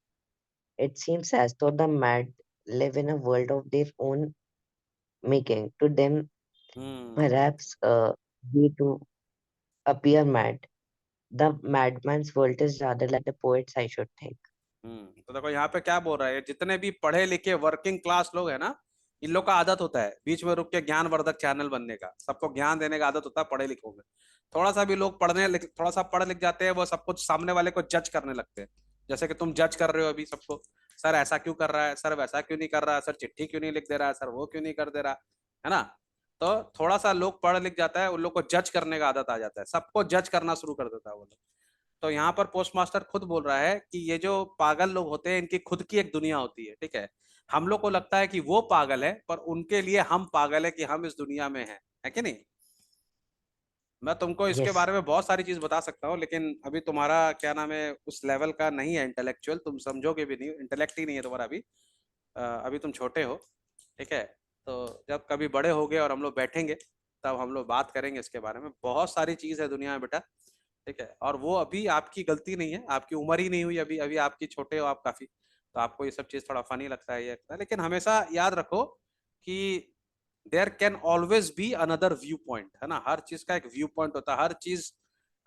"It seems as though the mad live in a world of their own making. To them, hmm perhaps due to appear mad. The madman's world is rather like the poet's, I should think." तो देखो यहाँ पे क्या बोल रहा है, जितने भी पढ़े लिखे वर्किंग क्लास लोग हैं ना, इन लोग का आदत होता है बीच में रुक के ज्ञानवर्धक चैनल बनने का, सबको ज्ञान देने का आदत होता है पढ़े लिखों में। थोड़ा सा भी लोग थोड़ा सा पढ़ लिख जाते हैं, वो सब कुछ सामने वाले को जज करने लगते हैं। जैसे कि तुम जज कर रहे हो अभी सबको, सर ऐसा क्यों कर रहा है, सर वैसा क्यों नहीं कर रहा है, सर चिट्ठी क्यों नहीं लिख दे रहा है, सर वो क्यों नहीं कर दे रहा, है ना। तो थोड़ा सा लोग पढ़ लिख जाता है, उन लोग को जज करने का आदत आ जाता है, सबको जज करना शुरू कर देता है वो लोग। तो यहाँ पर पोस्ट मास्टर खुद बोल रहा है कि ये जो पागल लोग होते हैं, इनकी खुद की एक दुनिया होती है, ठीक है। हम लोग को लगता है कि वो पागल है, पर उनके लिए हम पागल है कि हम इस दुनिया में हैं, है कि नहीं। मैं तुमको इसके Yes, बारे में बहुत सारी चीज बता सकता हूँ, लेकिन अभी तुम्हारा क्या नाम है उस लेवल का नहीं है इंटेलेक्चुअल, तुम समझोगे भी नहीं, इंटेलेक्ट ही नहीं है तुम्हारा अभी। अभी तुम छोटे हो, ठीक है। तो जब कभी बड़े होगे और हम लोग बैठेंगे, तब हम लोग बात करेंगे इसके बारे में। बहुत सारी चीज है दुनिया में बेटा, ठीक है। और वो अभी आपकी गलती नहीं है, आपकी उम्र ही नहीं हुई अभी, अभी आपकी छोटे हो आप काफी, तो आपको ये सब चीज थोड़ा फनी लगता है, ये लगता है। लेकिन हमेशा याद रखो कि there can always be another viewpoint, है ना। हर चीज का एक व्यू पॉइंट होता है।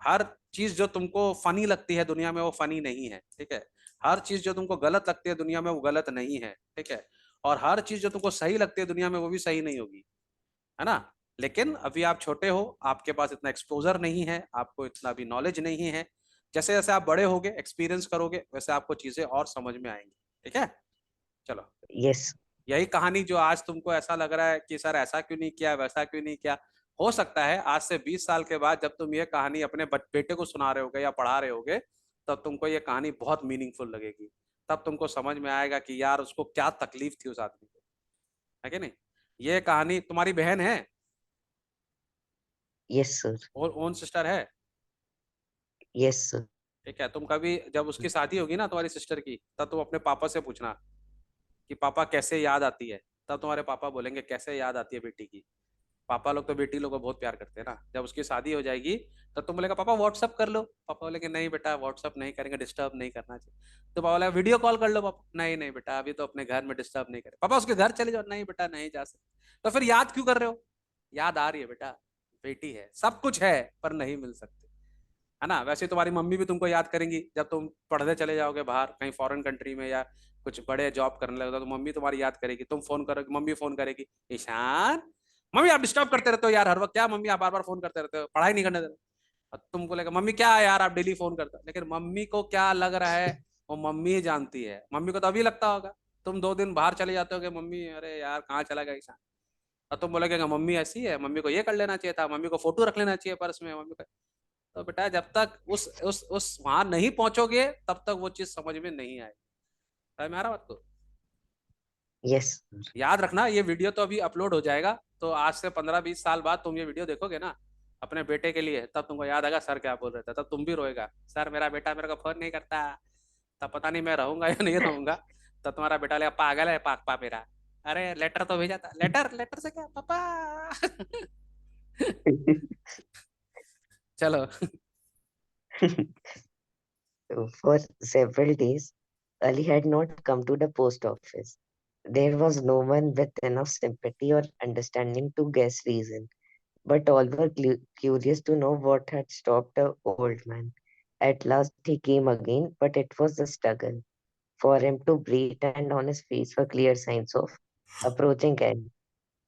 हर चीज जो तुमको फनी लगती है दुनिया में, वो फनी नहीं है, ठीक है। हर चीज जो तुमको गलत लगती है दुनिया में, वो गलत नहीं है, ठीक है। और हर चीज जो तुमको सही लगती है दुनिया में, वो भी सही नहीं होगी, है ना। लेकिन अभी आप छोटे हो, आपके पास इतना एक्सपोजर नहीं है, आपको इतना भी नॉलेज नहीं है। जैसे जैसे आप बड़े होगे, एक्सपीरियंस करोगे, वैसे आपको चीजें और समझ में आएंगी, ठीक है। चलो, yes, यही कहानी जो आज तुमको ऐसा लग रहा है कि सर ऐसा क्यों नहीं किया, वैसा क्यों नहीं किया, हो सकता है आज से 20 साल के बाद जब तुम ये कहानी अपने बेटे को सुना रहे होगे या पढ़ा रहे होगे, तब तुमको ये कहानी बहुत मीनिंगफुल लगेगी। तब तुमको समझ में आएगा कि यार उसको क्या तकलीफ थी उस आदमी को, है कि नहीं। ये कहानी तुम्हारी बहन है yes, sir. और ओन सिस्टर है, Yes, sir. ठीक है। तुम कभी जब उसकी शादी होगी ना तुम्हारी सिस्टर की, तब तुम अपने पापा से पूछना कि पापा कैसे याद आती है, तब तुम्हारे पापा बोलेंगे कैसे याद आती है बेटी की। पापा लोग तो बेटी लोग को बहुत प्यार करते हैं ना। जब उसकी शादी हो जाएगी तो तुम बोलेगा पापा व्हाट्सअप कर लो, पापा बोलेंगे नहीं बेटा व्हाट्सअप नहीं करेंगे, डिस्टर्ब नहीं करना चाहिए। तो पापा बोलेगा वीडियो कॉल कर लो, पापा नहीं नहीं बेटा अभी तो अपने घर में डिस्टर्ब नहीं करें, पापा उसके घर चले जाओ, नहीं बेटा नहीं जा सकते। तो फिर याद क्यों कर रहे हो? याद आ रही है बेटा, बेटी है, सब कुछ है पर नहीं मिल सकती, है ना। वैसे तुम्हारी मम्मी भी तुमको याद करेंगी जब तुम पढ़ने चले जाओगे बाहर कहीं फॉरेन कंट्री में या कुछ बड़े जॉब करने लगोगे, तो मम्मी तुम्हारी याद करेगी, तुम फोन करोगे, मम्मी फोन करेगी, ईशान मम्मी आप डिस्टर्ब करते रहते हो यार हर वक्त, क्या मम्मी आप बार बार फोन करते रहते हो, पढ़ाई नहीं करने दे रहे हो। तुम बोलेगा मम्मी क्या है यार आप डेली फोन करते हो, लेकिन मम्मी को क्या लग रहा है वो मम्मी ही जानती है। मम्मी को तो अभी लगता होगा, तुम 2 दिन बाहर चले जाते हो मम्मी अरे यार कहाँ चला गया ईशान, और तुम बोलोगे मम्मी ऐसी है, मम्मी को ये कर लेना चाहिए था, मम्मी को फोटो रख लेना चाहिए पर्स में, मम्मी को। तो बेटा जब तक उस वहां नहीं पहुंचोगे तब तक वो चीज समझ में नहीं आएगी। समझ में आ रहा बात को? यस। याद रखना ये वीडियो तो अभी अपलोड हो जाएगा, तो आज से 15-20 साल बाद तुम ये वीडियो देखोगे ना अपने बेटे के लिए, तब तुमको याद आएगा सर क्या बोल रहे थे, तब तुम भी रोएगा सर मेरा बेटा मेरे को फोन नहीं करता, तब पता नहीं मैं रहूंगा या नहीं रहूंगा। तब तुम्हारा बेटा लेगा पागल है पापा मेरा, अरे लेटर तो भेजा था, लेटर लेटर से क्या पापा। चलो। For several days, Ali had not come to the post office. There was no one with enough sympathy or understanding to guess reason, but all were curious to know what had stopped the old man. At last he came again, but it was a struggle for him to breathe, and on his face were clear signs of approaching end.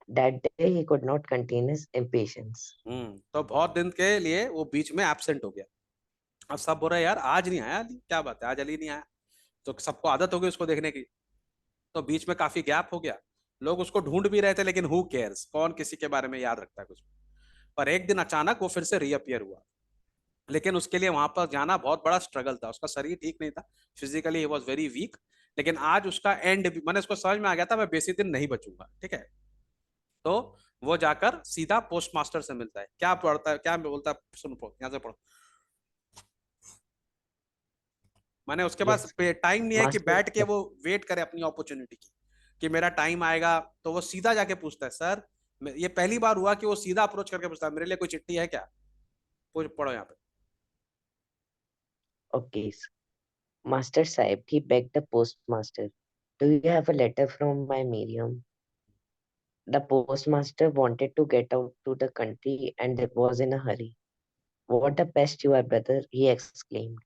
That day he could not contain his impatience. तो बहुत दिन के लिए वो बीच में absent हो गया। अब सब बोल रहे हैं यार आज नहीं आया अली, क्या बात है आज अली नहीं आया। तो सबको आदत हो गई उसको देखने की, तो बीच में काफी गैप हो गया, लोग उसको ढूंढ भी रहे थे, लेकिन हु केयर्स, कौन किसी के बारे में याद रखता है कुछ। पर एक दिन अचानक वो फिर से रीअपियर हुआ, लेकिन उसके लिए वहां पर जाना बहुत बड़ा स्ट्रगल था, उसका शरीर ठीक नहीं था, physically he was very weak. लेकिन आज उसका एंड मैंने उसको समझ में आ गया था मैं बेसी दिन नहीं बचूंगा, ठीक है। तो वो जाकर सीधा पोस्ट मास्टर से मिलता है, क्या पढ़ता है क्या बोलता है सुनो यहाँ से पढ़ो। मैंने उसके पास Yes, टाइम नहीं है कि master. बैठ के वो वेट करे अपनी अपॉर्चुनिटी की कि मेरा टाइम आएगा, तो वो सीधा जाके पूछता है सर, ये पहली बार हुआ कि वो सीधा अप्रोच करके पूछता है मेरे लिए कोई चिट्ठी है क्या, पूछ पढ़ो यहाँ पे। Okay, Master Sahib, he begged the postmaster, do you have a letter from my Miriam? The postmaster wanted to get out to the country and was in a hurry. What a pest you are, brother, he exclaimed.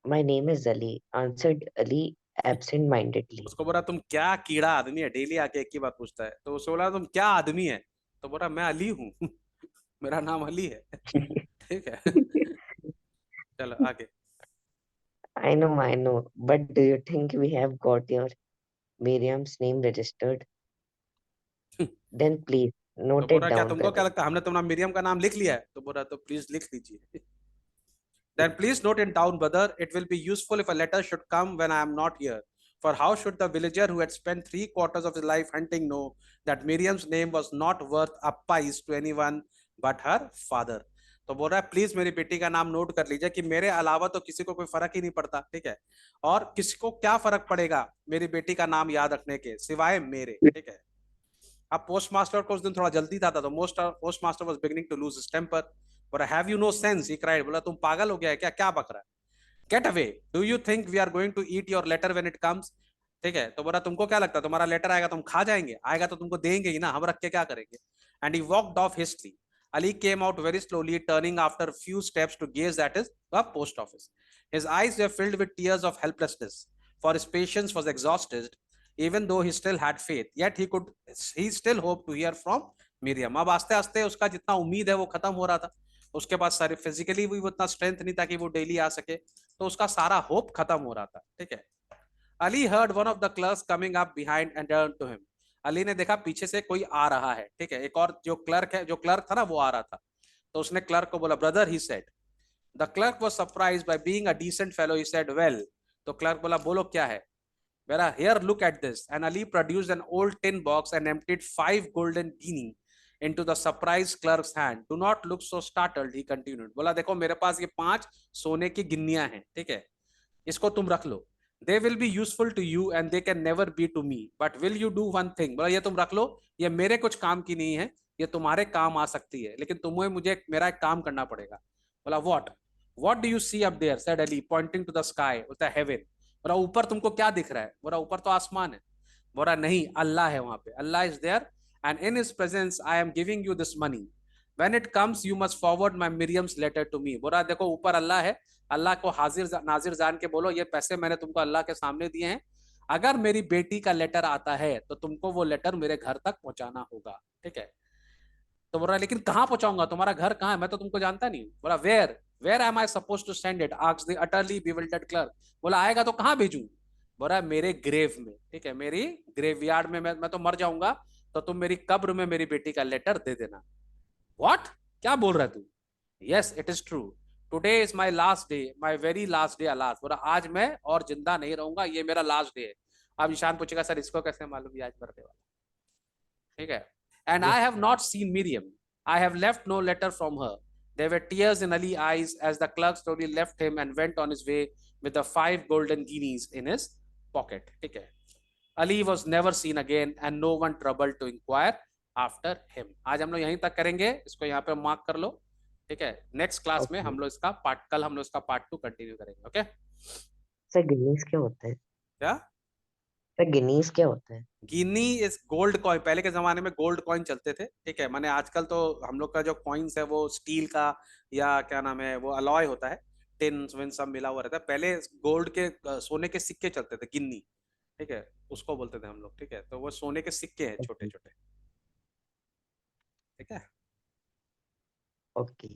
My name is Ali, answered Ali absent-mindedly. उसको बोला तुम क्या कीड़ा आदमी है, daily आके एक ही बात पूछता है, तो उसको बोला तुम क्या आदमी है, तो बोला मैं अली हूँ। मेरा नाम अली है। ठीक है। चलो आगे। I know, but do you think we have got your Miriam's name registered? Then please तो note बोल it रहा क्या down, तुमको क्या brother. लगता है हमने तुम्हारा मिरियम का नाम लिख लिया है, तो बोल रहा तो प्लीज लिख दीजिए। Then please note it down, brother. It will be useful if a letter should come when I am not here. For how should the villager who had spent 3/4 of his life hunting know that Miriam's name was not worth a pice to anyone but her father? तो बोल रहा है please मेरी बेटी का नाम note कर लीजिए कि मेरे अलावा तो किसी को कोई फर्क ही नहीं पड़ता, ठीक है। और किसी को क्या फर्क पड़ेगा मेरी बेटी का नाम याद रखने के सिवाय मेरे, ठीक है। अब पोस्ट मास्टर को उस दिन थोड़ा जल्दी था, तो postmaster was beginning to lose his temper. बोला have you no sense, he cried, बोला तुम पागल हो गया है क्या, क्या बक रहा है, get away, do you think we are going to eat your letter when it comes, ठीक है। तो बोला तुमको क्या लगता है तुम्हारा लेटर आएगा तुम खा जाएंगे, आएगा तो तुमको देंगे ही ना, हम रख के क्या करेंगे। And he walked off history. Ali came out very slowly, turning after a few steps to gaze at his post office. His eyes were filled with tears of helplessness, for his patience was exhausted. Even though he still had faith, yet he still hoped to hear from Miriam. अब आस्ते आस्ते उसका जितना उम्मीद है वो खत्म हो रहा था, उसके पास सारी फिजिकली भी उतना स्ट्रेंथ नहीं था कि वो डेली आ सके, तो उसका सारा होप खत्म हो रहा था, ठीक है। Ali heard one of the clerks coming up behind and turn to him. Ali ने देखा पीछे से कोई आ रहा है, ठीक है, एक और जो क्लर्क था ना वो आ रहा था। तो उसने क्लर्क को बोला brother, he said. The clerk was surprised by being a decent fellow, he said well. तो क्लर्क बोला बोलो क्या है। Vera, here, look at this. And Ali produced an old tin box and emptied 5 golden guinea into the surprised clerk's hand. Do not look so startled, he continued. बोला देखो मेरे पास ये 5 सोने की गिन्नियां हैं, ठीक है, इसको तुम रख लो। They will be useful to you and they can never be to me, but will you do one thing, बोला ये तुम रख लो, ये मेरे कुछ काम की नहीं है, ये तुम्हारे काम आ सकती है, लेकिन तुम्हें मुझे मेरा एक काम करना पड़ेगा। बोला what do you see up there, said Ali pointing to the sky, बोलता हेवन। बोला ऊपर तुमको क्या दिख रहा है? बोला ऊपर तो आसमान है। बोला नहीं, अल्लाह है वहां पे, Allah is there, and in his presence I am giving you this money, when it comes you must forward my Miriam's letter to me. बोला देखो ऊपर अल्लाह है, अल्लाह को हाजिर नाजिर जान के बोलो ये पैसे मैंने तुमको अल्लाह के सामने दिए हैं, अगर मेरी बेटी का लेटर आता है तो तुमको वो लेटर मेरे घर तक पहुंचाना होगा, ठीक है? तो बोल रहा लेकिन कहाँ पहुंचाऊंगा, तुम्हारा घर कहाँ है, मैं तो तुमको जानता नहीं हूँ। बोला where where am I suppose to send it, asked the utterly bewildered clerk. बोला आएगा तो कहाँ भेजूं? बोल रहा मेरे ग्रेव में, ठीक है, मेरी ग्रेवयार्ड में, मैं तो मर जाऊंगा, तो तुम मेरी कब्र में मेरी बेटी का लेटर दे देना। व्हाट, क्या बोल रहा है तू? Yes it is true, today is my last day, my very last day alas. बोला आज मैं और जिंदा नहीं रहूंगा, ये मेरा लास्ट डे है। अब ईशान पूछेगा सर इसको कैसे मालूम ये आज मरने वाला, ठीक है? And I Yes, have sir. Not seen Miriam, I have left no letter from her, there were tears in Ali eyes as the clerk slowly left him and went on his way with the 5 golden guineas in his pocket, ठीक है? Ali was never seen again and no one troubled to inquire after him। आज हम लोग यहीं तक करेंगे, इसको यहाँ पे मार्क कर लो, ठीक है? नेक्स्ट क्लास में हम Okay. लोग इसका पार्ट, कल हम लोग इसका पार्ट 2 कंटिन्यू करेंगे, ओके? सर गिनीज क्या होता है? क्या? सर गिनीज क्या होता है? गिनी इज गोल्ड कॉइन, पहले के जमाने में गोल्ड कॉइन चलते थे, ठीक है? माने आजकल तो हम लोग का जो कॉइन्स है वो स्टील का, या क्या नाम है, वो अलॉय होता है, टिन विन सब मिला हुआ रहता है। पहले गोल्ड के सोने के सिक्के चलते थे, गिन्नी, ठीक है, उसको बोलते थे हम लोग, ठीक है? तो वो सोने के सिक्के हैं छोटे ओके। छोटे, ठीक है? ओके।